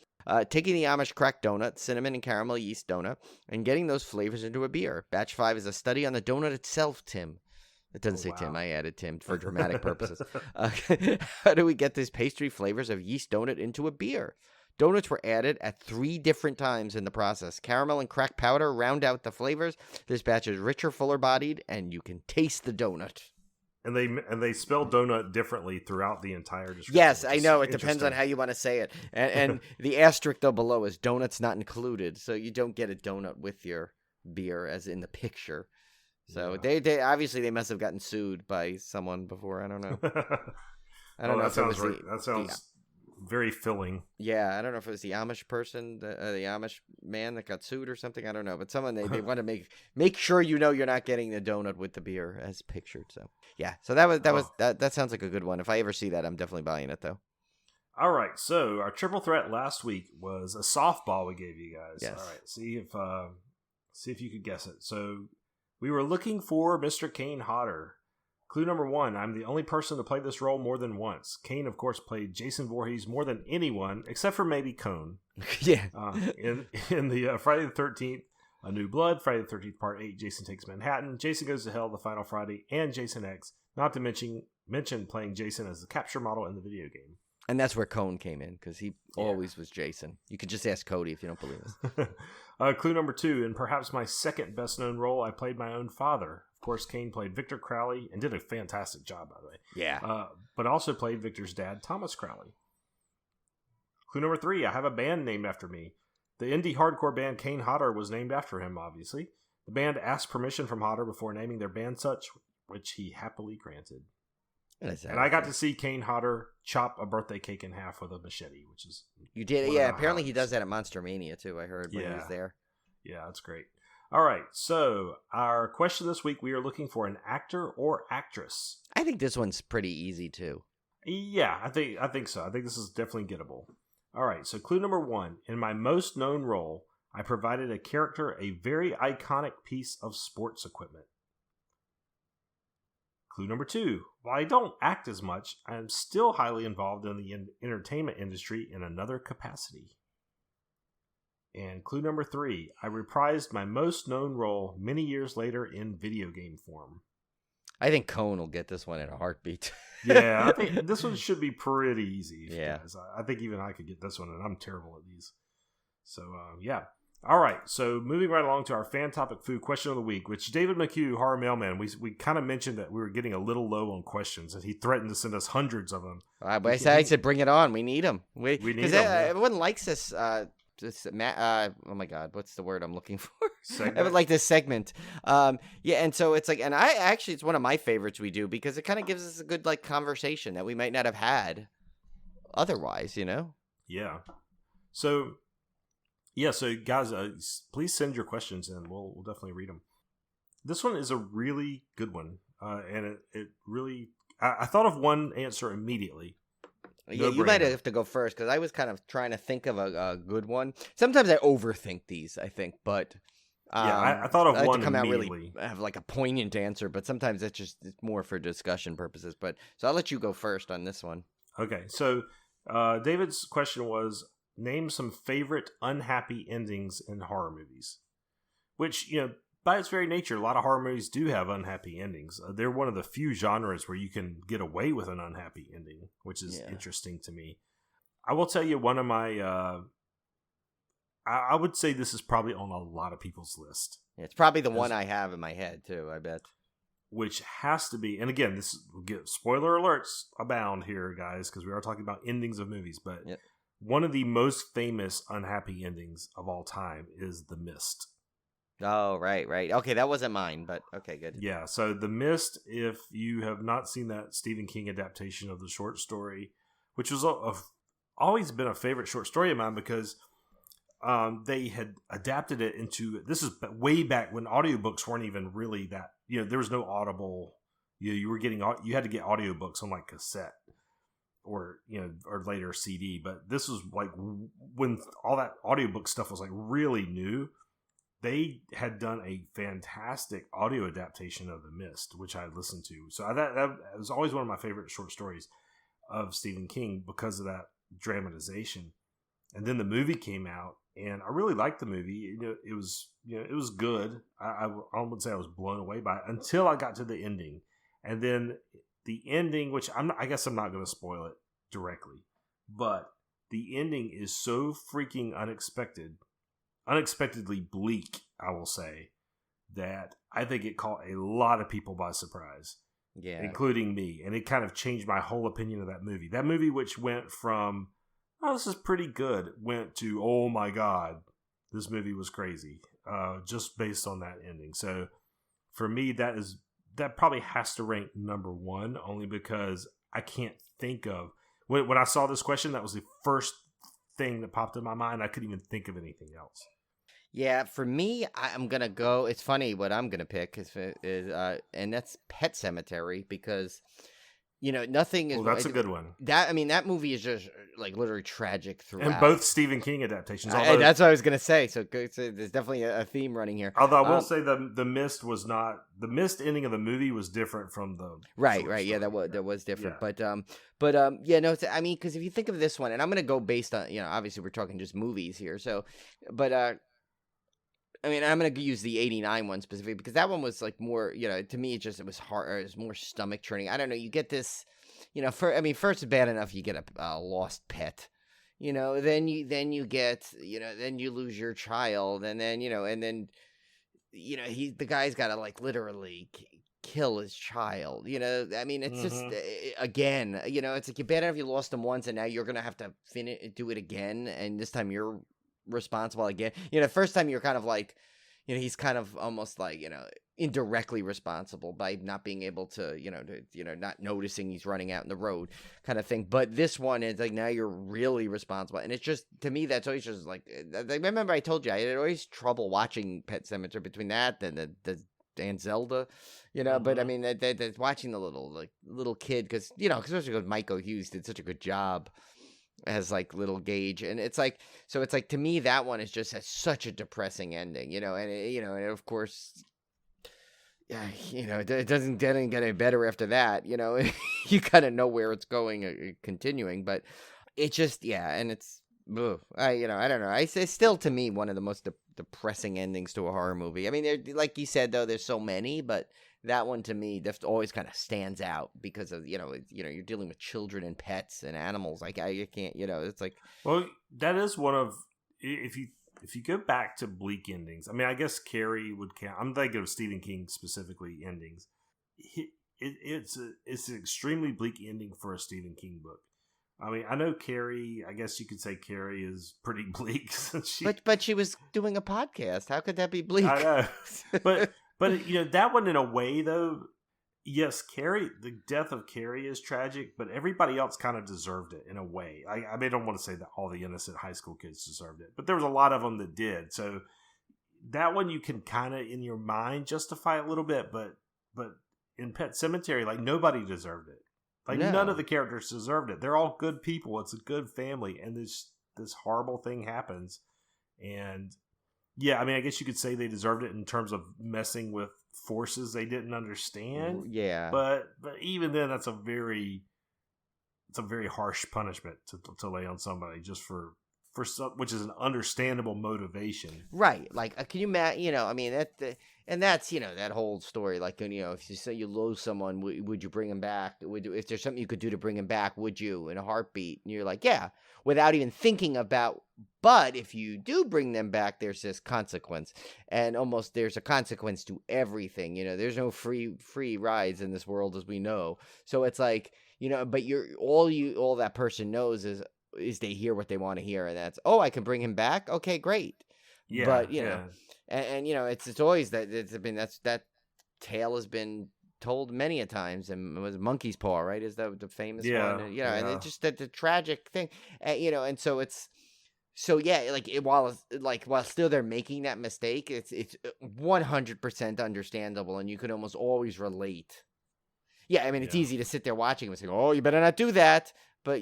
Taking the Amish Crack donut, cinnamon and caramel yeast donut, and getting those flavors into a beer. Batch 5 is a study on the donut itself, Tim. It doesn't say Tim. I added Tim for dramatic purposes. How do we get these pastry flavors of yeast donut into a beer? Donuts were added at 3 different times in the process. Caramel and crack powder round out the flavors. This batch is richer, fuller bodied, and you can taste the donut. And they spell donut differently throughout the entire description. Yes, I know. It depends on how you want to say it. And the asterisk though below is donuts not included, so you don't get a donut with your beer as in the picture. So they obviously they must have gotten sued by someone before. I don't know. I don't know. That sounds very filling. Yeah, I don't know if it was the Amish person, the Amish man that got sued or something. I don't know, but someone they want to make sure you're not getting the donut with the beer as pictured. So yeah, so that sounds like a good one. If I ever see that, I'm definitely buying it though. All right, so our triple threat last week was a softball we gave you guys. Yes. All right, see if you could guess it. So we were looking for Mr. Kane Hodder. Clue number 1, I'm the only person to play this role more than once. Kane, of course, played Jason Voorhees more than anyone, except for maybe Cone. Yeah. In the Friday the 13th, A New Blood, Friday the 13th Part 8, Jason Takes Manhattan, Jason Goes to Hell, The Final Friday, and Jason X, not to mention playing Jason as the capture model in the video game. And that's where Cone came in, because he always was Jason. You could just ask Cody if you don't believe us. Clue number 2, in perhaps my second best-known role, I played my own father. Of course, Kane played Victor Crowley and did a fantastic job, by the way. Yeah. But also played Victor's dad, Thomas Crowley. Clue number 3, I have a band named after me. The indie hardcore band Kane Hodder was named after him, obviously. The band asked permission from Hodder before naming their band such, which he happily granted. And I got to see Kane Hodder chop a birthday cake in half with a machete, which is... You did? Yeah, apparently he does that at Monster Mania, too, I heard when he was there. Yeah, that's great. All right, so our question this week, we are looking for an actor or actress. I think this one's pretty easy, too. Yeah, I think so. I think this is definitely gettable. All right, so clue number 1. In my most known role, I provided a character a very iconic piece of sports equipment. Clue number 2. While I don't act as much, I am still highly involved in the entertainment industry in another capacity. And clue number 3. I reprised my most known role many years later in video game form. I think Cone will get this one in a heartbeat. Yeah, I think this one should be pretty easy. Yeah. Guys. I think even I could get this one, and I'm terrible at these. So, yeah. All right, so moving right along to our fan topic food question of the week, which David McHugh, Horror Mailman, we kind of mentioned that we were getting a little low on questions, and he threatened to send us hundreds of them. But I said, bring it on. We need them. We need them. Yeah. Everyone likes this. Oh my God, what's the word I'm looking for? Segment. I would like this segment. Yeah, and so it's like, and it's one of my favorites we do because it kind of gives us a good like conversation that we might not have had otherwise, you know? Yeah. So. Yeah, so guys, please send your questions in. We'll definitely read them. This one is a really good one, and it really... I thought of one answer immediately. Yeah, you might have to go first, because I was kind of trying to think of a good one. Sometimes I overthink these, I think, but... I thought of one to come immediately. Out really have like a poignant answer, but sometimes it's more for discussion purposes. But so I'll let you go first on this one. Okay, so David's question was... Name some favorite unhappy endings in horror movies. Which, by its very nature, a lot of horror movies do have unhappy endings. They're one of the few genres where you can get away with an unhappy ending, which is interesting to me. I will tell you one of my... I would say this is probably on a lot of people's list. Yeah, it's probably the one I have in my head, too, I bet. Which has to be... And again, spoiler alerts abound here, guys, because we are talking about endings of movies, but... Yep. One of the most famous unhappy endings of all time is The Mist. Oh, right. Okay, that wasn't mine, but okay, good. Yeah, so The Mist, if you have not seen that Stephen King adaptation of the short story, which was always been a favorite short story of mine because they had adapted it into... This is way back when audiobooks weren't even really that... there was no Audible... You had to get audiobooks on like cassette. Or later CD, but this was like when all that audiobook stuff was like really new. They had done a fantastic audio adaptation of The Mist, which I listened to. So that was always one of my favorite short stories of Stephen King because of that dramatization. And then the movie came out, and I really liked the movie. It was good. I wouldn't say I was blown away by it until I got to the ending, and then. The ending, which I guess I'm not going to spoil it directly, but the ending is so freaking unexpectedly bleak, I will say, that I think it caught a lot of people by surprise, including me, and it kind of changed my whole opinion of that movie. That movie, which went from, oh, this is pretty good, went to, oh my God, this movie was crazy, just based on that ending. So for me, that probably has to rank number one, only because I can't think of... When I saw this question, that was the first thing that popped in my mind. I couldn't even think of anything else. Yeah, for me, I'm going to go... It's funny what I'm going to pick, and that's Pet Sematary, because... nothing is... Well, that's a good one. That movie is just, like, literally tragic throughout. And both Stephen King adaptations. That's what I was going to say. So there's definitely a theme running here. Although I will say the Mist was not... The Mist ending of the movie was different from the... Right. Yeah, that was different. Yeah. Because if you think of this one, and I'm going to go based on, obviously we're talking just movies here. So, but... I'm going to use the 89 one specifically because that one was like more, to me, it was hard. It was more stomach churning. I don't know. You get this, first it's bad enough you get a lost pet, then you get, then you lose your child and then, the guy's got to like literally kill his child, it's just, again, it's like bad enough you lost him once and now you're going to have to do it again. And this time you're responsible again. First time you're kind of like, he's kind of almost like, indirectly responsible by not being able to, not noticing he's running out in the road kind of thing. But this one is like, now you're really responsible. And it's just, to me, that's always just like, I remember I told you, I had always trouble watching Pet Sematary between that and the and Zelda, but I mean, watching the little kid, because, especially because Michael Hughes did such a good job as like little Gage, and it's like, so it's like, to me that one is just has such a depressing ending, and and of course, yeah, it doesn't get any better after that, you kind of know where it's going, continuing, but it just, yeah, and it's, ugh, I don't know, I say still, to me, one of the most depressing endings to a horror movie. I mean, like you said, though, there's so many, but that one to me just always kind of stands out because of you're dealing with children and pets and animals. Like I can't, it's like, Well, that is one of, if you go back to bleak endings. I mean, I guess Carrie would count. I'm thinking of Stephen King specifically endings. It's an extremely bleak ending for a Stephen King book. I mean, I know Carrie. I guess you could say Carrie is pretty bleak since but she was doing a podcast. How could that be bleak? I know, but that one, in a way, though, yes, Carrie, the death of Carrie is tragic, but everybody else kind of deserved it in a way. I mean, I don't want to say that all the innocent high school kids deserved it, but there was a lot of them that did. So that one you can kind of in your mind justify a little bit, but in Pet Sematary, like, nobody deserved it. Like, none of the characters deserved it. They're all good people. It's a good family, and this horrible thing happens, and yeah, I mean, I guess you could say they deserved it in terms of messing with forces they didn't understand. Yeah, but even then, it's a very harsh punishment to lay on somebody just for some, which is an understandable motivation, right? Like, can you imagine? I mean, and that's that whole story. Like, if you say you lose someone, would you bring him back? If there's something you could do to bring him back, would you, in a heartbeat? And you're like, yeah, without even thinking about. But if you do bring them back, there's this consequence, and almost there's a consequence to everything. There's no free rides in this world, as we know. So it's like, but all that person knows is they hear what they want to hear, and that's, oh, I can bring him back. Okay, great. Yeah, but and it's always that that tale has been told many a times, and it was Monkey's Paw, right? Is that the famous one? And it's just that the tragic thing, and so it's. So yeah, while still they're making that mistake, it's 100% understandable, and you could almost always relate. Yeah, I mean, it's easy to sit there watching and say, "Oh, you better not do that." But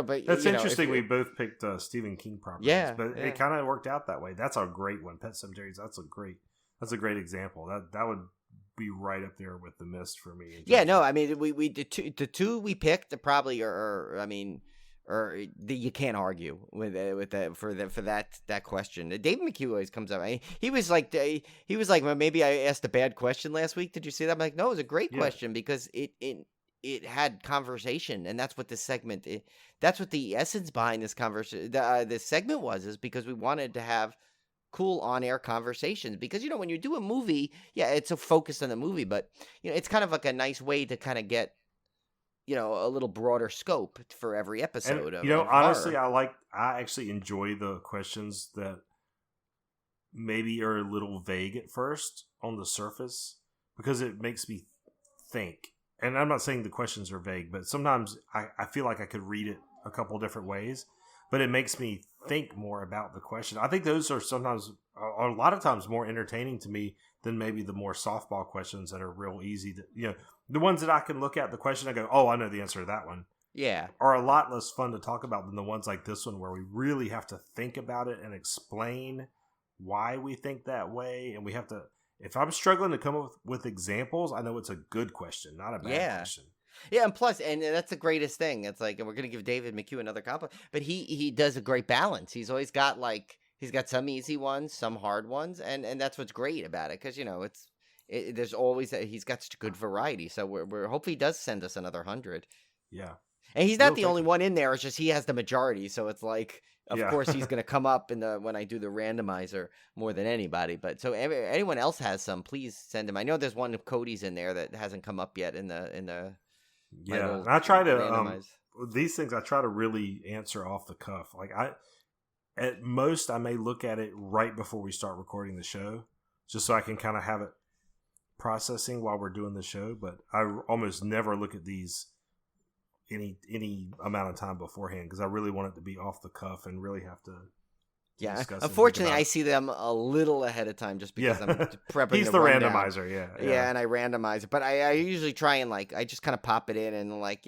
but that's interesting. We both picked Stephen King properties, but yeah. It kind of worked out that way. That's a great one, Pet Sematary. That's a great example. That would be right up there with The Mist for me. Yeah, no, I mean, we the two we picked probably are I mean. Or you can't argue with that for that question. David McHugh always comes up. He was like, well, maybe I asked a bad question last week. Did you see that? I'm like, no, it was a great question because it had conversation, and that's what this segment. That's what the essence behind this conversation. This segment is because we wanted to have cool on-air conversations, because when you do a movie, it's a focus on the movie, but it's kind of like a nice way to kind of get a little broader scope for every episode. And, honestly, I actually enjoy the questions that maybe are a little vague at first on the surface, because it makes me think. And I'm not saying the questions are vague, but sometimes I feel like I could read it a couple different ways, but it makes me think more about the question. I think those are sometimes, a lot of times, more entertaining to me than maybe the more softball questions that are real easy to, the ones that I can look at the question and go, oh, I know the answer to that one. Yeah. Are a lot less fun to talk about than the ones like this one, where we really have to think about it and explain why we think that way. And we have to, if I'm struggling to come up with examples, I know it's a good question, not a bad question. Yeah, and plus, and that's the greatest thing. It's like, and we're going to give David McHugh another compliment, but he does a great balance. He's always got he's got some easy ones, some hard ones, and that's what's great about it, because there's always he's got such a good variety. So we're hopefully he does send us another 100. Yeah, and he's not the only one in there. It's just he has the majority, so it's like, of course, he's going to come up when I do the randomizer more than anybody. But so anyone else has some, please send them. I know there's one of Cody's in there that hasn't come up yet in the. Yeah, and I try to these things. I try to really answer off the cuff. Like at most, I may look at it right before we start recording the show, just so I can kind of have it processing while we're doing the show. But I almost never look at these any amount of time beforehand, because I really want it to be off the cuff and really have to Yeah, discuss. unfortunately, I see them a little ahead of time just because I'm prepping. He's the rundown. randomizer, Yeah, and I randomize it. But I usually try and like I just kind of pop it in and like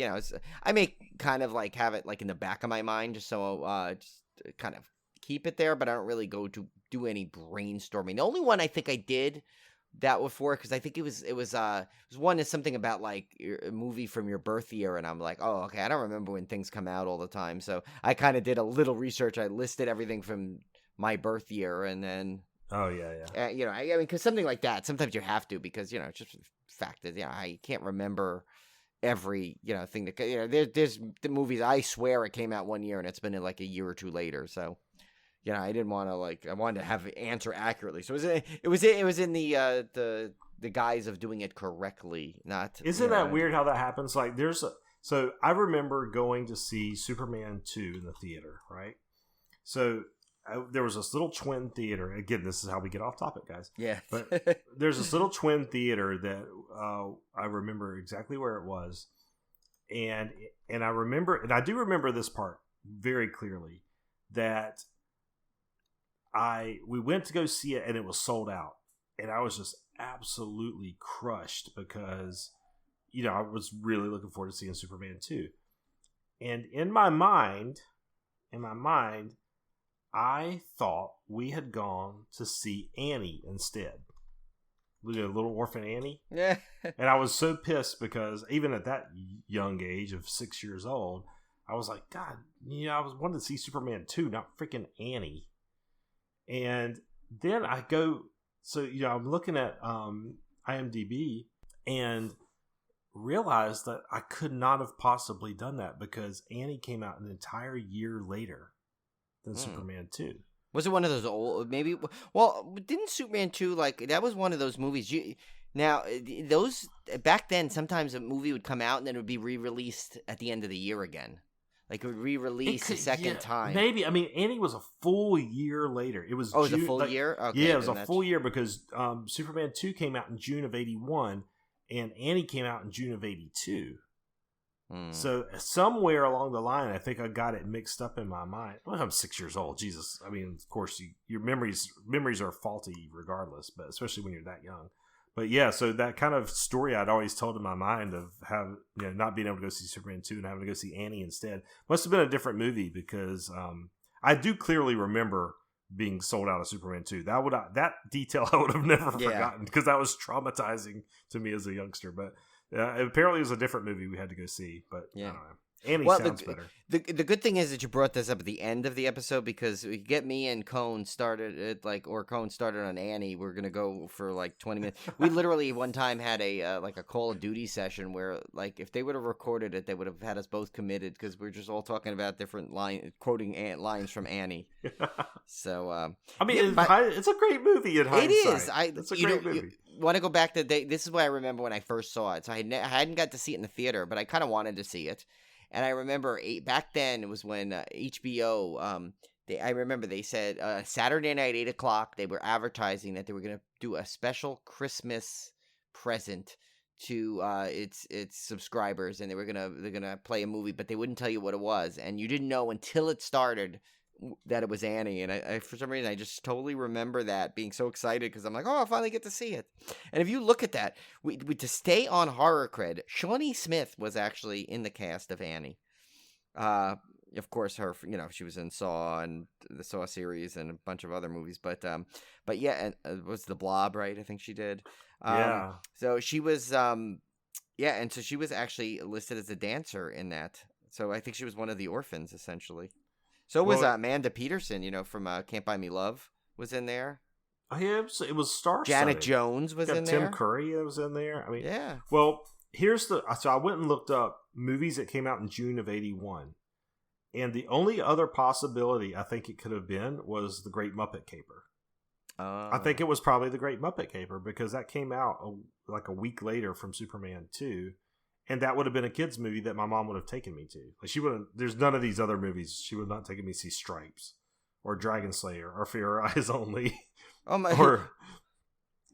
I make kind of like have it like in the back of my mind just so just kind of keep it there. But I don't really go to do any brainstorming. The only one I think I did that before because I think it was one is something about like a movie from your birth year, and I'm like, oh, okay, I don't remember when things come out all the time, so I kind of did a little research. I listed everything from my birth year, and then I mean, because something like that, sometimes you have to because it's just the fact that I can't remember every thing that there's the movies I swear it came out one year and it's been in like a year or two later, so. I didn't want to I wanted to have the answer accurately. So it was in the guise of doing it correctly, not. Isn't that weird how that happens? Like so I remember going to see Superman 2 in the theater, right? So there was this little twin theater. Again, this is how we get off topic, guys. Yeah. But there's this little twin theater that I remember exactly where it was. And I remember, and I do remember this part very clearly, that we went to go see it and it was sold out, and I was just absolutely crushed because I was really looking forward to seeing Superman 2. And in my mind I thought we had gone to see Annie instead. Little Orphan Annie. Yeah. And I was so pissed because even at that young age of 6 years old, I was like, God, I was wanting to see Superman 2, not freaking Annie. And then I go, so I'm looking at IMDb and realized that I could not have possibly done that because Annie came out an entire year later than Superman 2. Was it one of those old, maybe? Well, didn't Superman 2, that was one of those movies. Now, those, back then, sometimes a movie would come out and then it would be re-released at the end of the year again. Like it would re-release a second time. Maybe. I mean, Annie was a full year later. It was it was a full year? Okay, yeah, it was a full year because Superman 2 came out in June of 81 and Annie came out in June of 82. So somewhere along the line, I think I got it mixed up in my mind. Well, I'm 6 years old. Jesus. I mean, of course, your memories are faulty regardless, but especially when you're that young. But yeah, so that kind of story I'd always told in my mind of not being able to go see Superman 2 and having to go see Annie instead must have been a different movie because I do clearly remember being sold out of Superman 2. That detail I would have never forgotten because that was traumatizing to me as a youngster. But apparently it was a different movie we had to go see. But I don't know. Annie sounds better. The good thing is that you brought this up at the end of the episode because we get me and Cone started Cone started on Annie. We're gonna go for 20 minutes. We literally one time had a Call of Duty session where if they would have recorded it, they would have had us both committed because we're just all talking about different quoting lines from Annie. So I mean, it's a great movie in hindsight. It is. It's a great movie. Want to go back to this is what I remember when I first saw it. So I hadn't got to see it in the theater, but I kind of wanted to see it. And I remember back then it was when HBO, I remember they said Saturday night, 8 o'clock, they were advertising that they were going to do a special Christmas present to its subscribers, and they're gonna play a movie, but they wouldn't tell you what it was, and you didn't know until it started that it was Annie. And I for some reason I just totally remember that being so excited because I'm like, oh, I'll finally get to see it. And if you look at that, we to stay on horror cred, Shawnee Smith was actually in the cast of Annie. Of course, her, she was in Saw and the Saw series and a bunch of other movies, but yeah, and was The Blob, right? I think she did. Yeah. So she was, and so she was actually listed as a dancer in that. So I think she was one of the orphans, essentially. So was Amanda Peterson, from Can't Buy Me Love, was in there. Oh, yeah, it was star-studded. Janet Jones was in there. Tim Curry was in there. I mean, yeah. Well, so I went and looked up movies that came out in June of 81. And the only other possibility I think it could have been was The Great Muppet Caper. I think it was probably The Great Muppet Caper because that came out a week later from Superman 2. And that would have been a kid's movie that my mom would have taken me to. She wouldn't. There's none of these other movies. She would not take me to see Stripes or Dragon Slayer or Fear Eyes Only. Oh my!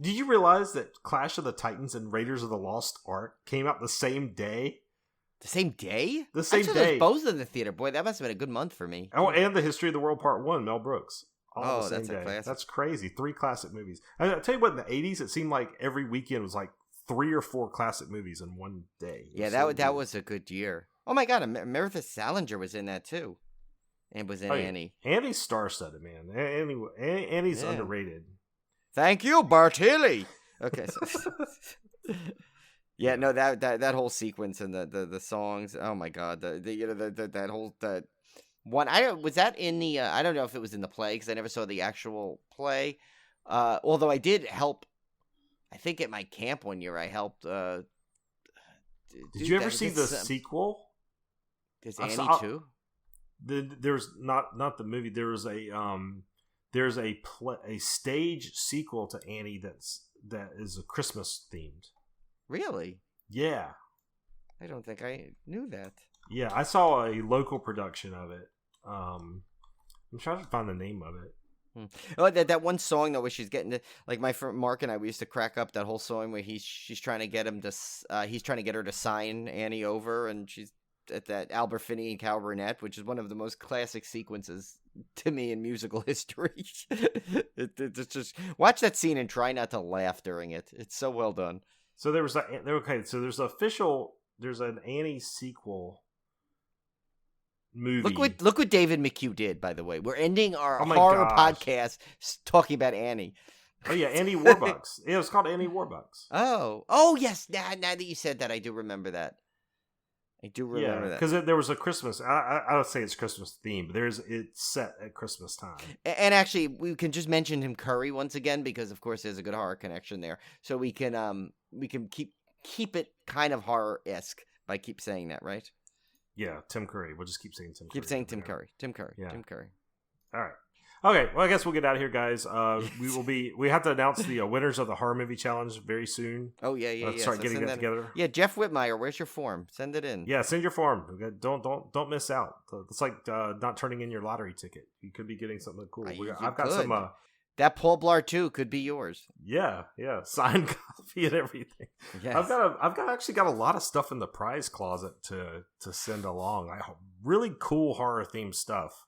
Did you realize that Clash of the Titans and Raiders of the Lost Ark came out the same day? The same day? The same I saw day. those both in the theater. Boy, that must have been a good month for me. Oh, and The History of the World Part 1, Mel Brooks. all the same that's a day. classic. That's crazy. 3 classic movies. I tell you what, in the 80s, it seemed like every weekend was like 3 or 4 classic movies in one day. Yeah, that was a good year. Oh my God, Meredith Salinger was in that too, and was in Annie. Annie's star-studded, man. Annie's underrated. Thank you, Bartilli. Okay. So yeah, no, that whole sequence and the songs. Oh my God, that whole one. Was that in the. I don't know if it was in the play because I never saw the actual play. Although I did help. I think at my camp one year I helped. Did you ever see the sequel? There's Annie too. There's not the movie. There's a stage sequel to Annie that is a Christmas themed. Really? Yeah. I don't think I knew that. Yeah, I saw a local production of it. I'm trying to find the name of it. Oh, that one song though, where she's getting to, like, my friend Mark and I, we used to crack up that whole song where she's trying to get him to he's trying to get her to sign Annie over, and she's at that Albert Finney and Cal Burnett, which is one of the most classic sequences to me in musical history. It's just watch that scene and try not to laugh during it. It's so well done. So there's an Annie sequel movie. Look what David McHugh did, by the way. We're ending our my horror gosh. podcast talking about Annie. Oh yeah, Annie Warbucks. Yeah, it was called Annie Warbucks. Oh yes. Now that you said that, I do remember that. that because there was a Christmas. I would say it's Christmas themed, but it's set at Christmas time. And actually, we can just mention Tim Curry once again because, of course, there's a good horror connection there. So we can keep it kind of horror-esque by keep saying that, right? Yeah, Tim Curry. We'll just keep saying Tim Curry. Keep saying Tim Curry. Tim Curry. Yeah. Tim Curry. All right. Okay, well, I guess we'll get out of here, guys. We have to announce the winners of the horror movie challenge very soon. Oh yeah. Let's start getting that together. Yeah, Jeff Whitmire, where's your form? Send it in. Yeah, send your form. Don't miss out. It's like not turning in your lottery ticket. You could be getting something cool. I've got some. That Paul Blart 2 could be yours. Yeah, signed copy and everything. Yes. I've actually got a lot of stuff in the prize closet to send along. Really cool horror themed stuff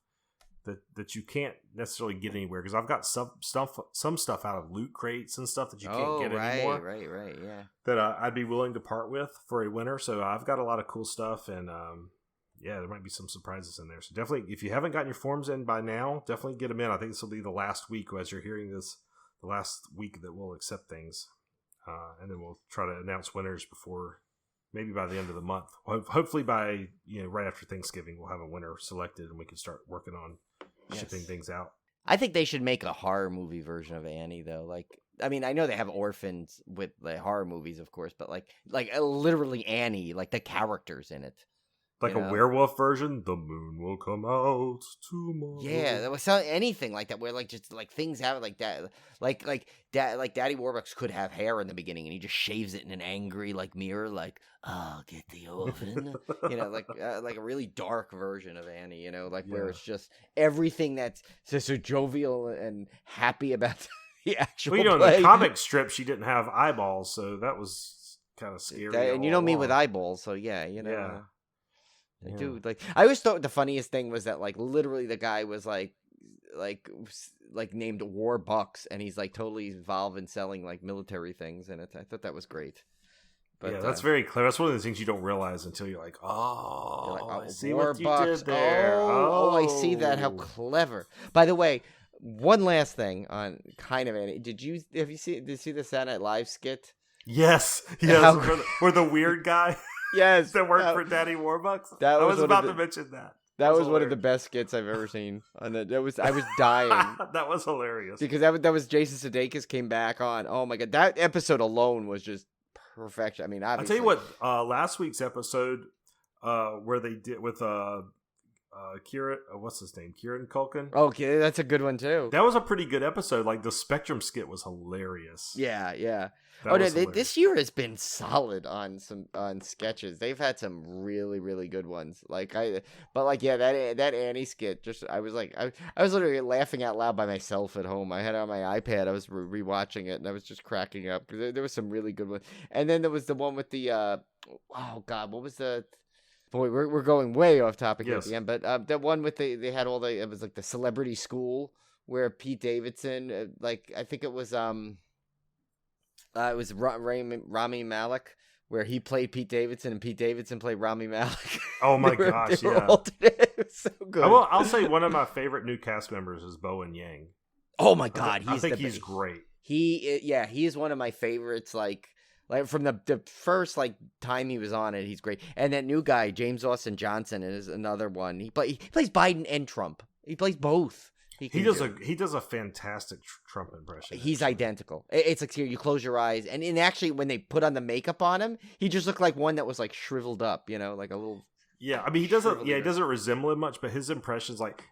that you can't necessarily get anywhere, because I've got some stuff out of loot crates and stuff that you can't get anymore. Right, yeah. That I'd be willing to part with for a winner. So I've got a lot of cool stuff, and there might be some surprises in there. So definitely, if you haven't gotten your forms in by now, definitely get them in. I think this will be the last week, as you're hearing this, the last week that we'll accept things, and then we'll try to announce winners before. Maybe by the end of the month. Hopefully by right after Thanksgiving, we'll have a winner selected and we can start working on shipping things out. I think they should make a horror movie version of Annie, though. Like, I mean, I know they have orphans with the horror movies, of course, but like literally Annie, like the characters in it. Like a werewolf version, the moon will come out tomorrow. Yeah, there was anything like that where like just like things happen like that, like Daddy Warbucks could have hair in the beginning and he just shaves it in an angry like mirror, like I'll get the orphan, like a really dark version of Annie, where it's just everything that's so jovial and happy about the actual. Well, in the comic strip, she didn't have eyeballs, so that was kind of scary. And me with eyeballs, so yeah. I do I always thought the funniest thing was that like literally the guy was like named Warbucks, and he's like totally involved in selling like military things, and I thought that was great. But, that's very clever. That's one of the things you don't realize until you're like, I see what you Warbucks. did there. Oh, I see that. How clever. By the way, one last thing on kind of Annie. Did you see the Saturday Night Live skit? Yes. Where the weird guy. Yes, that worked for Daddy Warbucks. I was about to mention that. That was one of the best skits I've ever seen. I was dying. That was hilarious because that was Jason Sudeikis came back on. Oh my god, that episode alone was just perfection. I mean, obviously. I'll tell you what. Last week's episode, where they did with Kieran, what's his name? Kieran Culkin. Okay, that's a good one too. That was a pretty good episode. Like the Spectrum skit was hilarious. Yeah. Hilarious. This year has been solid on sketches. They've had some really, really good ones. That Annie skit. Just I was literally laughing out loud by myself at home. I had it on my iPad. I was rewatching it, and I was just cracking up because there was some really good ones. And then there was the one with the oh god, what was the? Boy, we're going way off topic at the end, but the one with they had it was like the celebrity school where Pete Davidson, I think it was Rami Malek, where he played Pete Davidson and Pete Davidson played Rami Malek. Oh my gosh, they were yeah. alternate. It was so good. I'll say one of my favorite new cast members is Bowen Yang. Oh my God, I think he's great. He is one of my favorites. Like from the first time he was on it, he's great. And that new guy, James Austin Johnson, is another one. He plays Biden and Trump. He plays both. He does a fantastic Trump impression. He's identical. It's like you close your eyes, and actually when they put on the makeup on him, he just looked like one that was like shriveled up, like a little. Yeah, I mean he doesn't resemble him much, but his impressions like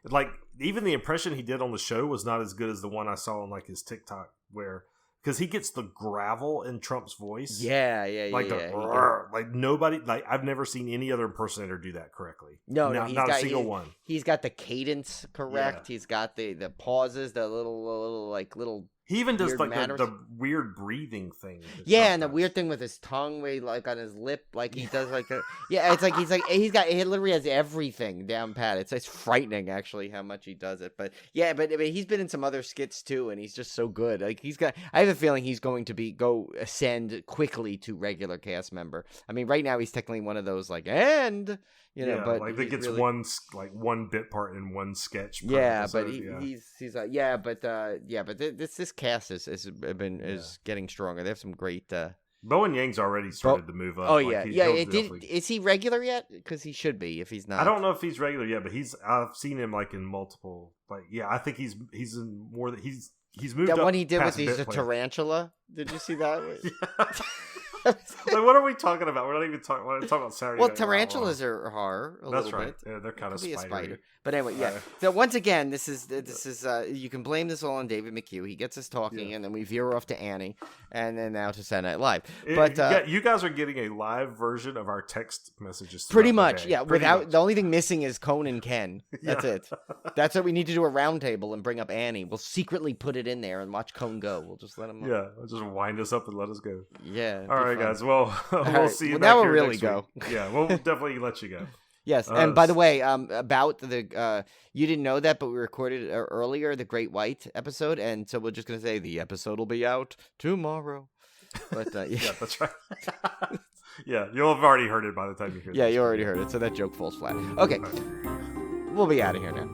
even the impression he did on the show was not as good as the one I saw on his TikTok because he gets the gravel in Trump's voice. Yeah. Like nobody, I've never seen any other impersonator do that correctly. No, not a single one. He's got the cadence correct. Yeah. He's got the pauses, the little. He even does the weird breathing thing. Yeah, and the weird thing with his tongue, where on his lip, he does he literally has everything down pat. It's frightening actually how much he does it. But yeah, but he's been in some other skits too, and he's just so good. I have a feeling he's going to ascend quickly to regular cast member. I mean, right now he's technically one of those but that gets really, one bit part in one sketch. Yeah, episode. But this cast is getting stronger. They have some great. Bowen Yang's already started to move up. Oh yeah, is he regular yet? Because he should be if he's not. I don't know if he's regular yet, but I've seen him in multiple. I think he's in more that he's moved. That one he did with the tarantula. Did you see that? What are we talking about? We're not even talking about Saturday. Well, tarantulas are horror. That's right. Bit. Yeah, they're kind of spidery. A spider. But anyway, yeah. So once again, this is you can blame this all on David McHugh. He gets us talking, and then we veer off to Annie, and then now to Saturday Night Live. But you guys are getting a live version of our text messages. Pretty much, yeah. The only thing missing is Cone and Ken. That's it. That's what we need to do, a round table and bring up Annie. We'll secretly put it in there and watch Cone go. We'll just let him. Yeah, just wind us up and let us go. Yeah. All right, guys. Well, we'll see you. Well, now we'll really go. Yeah, we'll definitely let you go. Yes, and by the way, about the you didn't know that, but we recorded earlier the Great White episode, and so we're just gonna say the episode will be out tomorrow. But yeah, that's right. Yeah, you'll have already heard it by the time you hear. Yeah, you already heard it, so that joke falls flat. Okay, we'll be out of here now.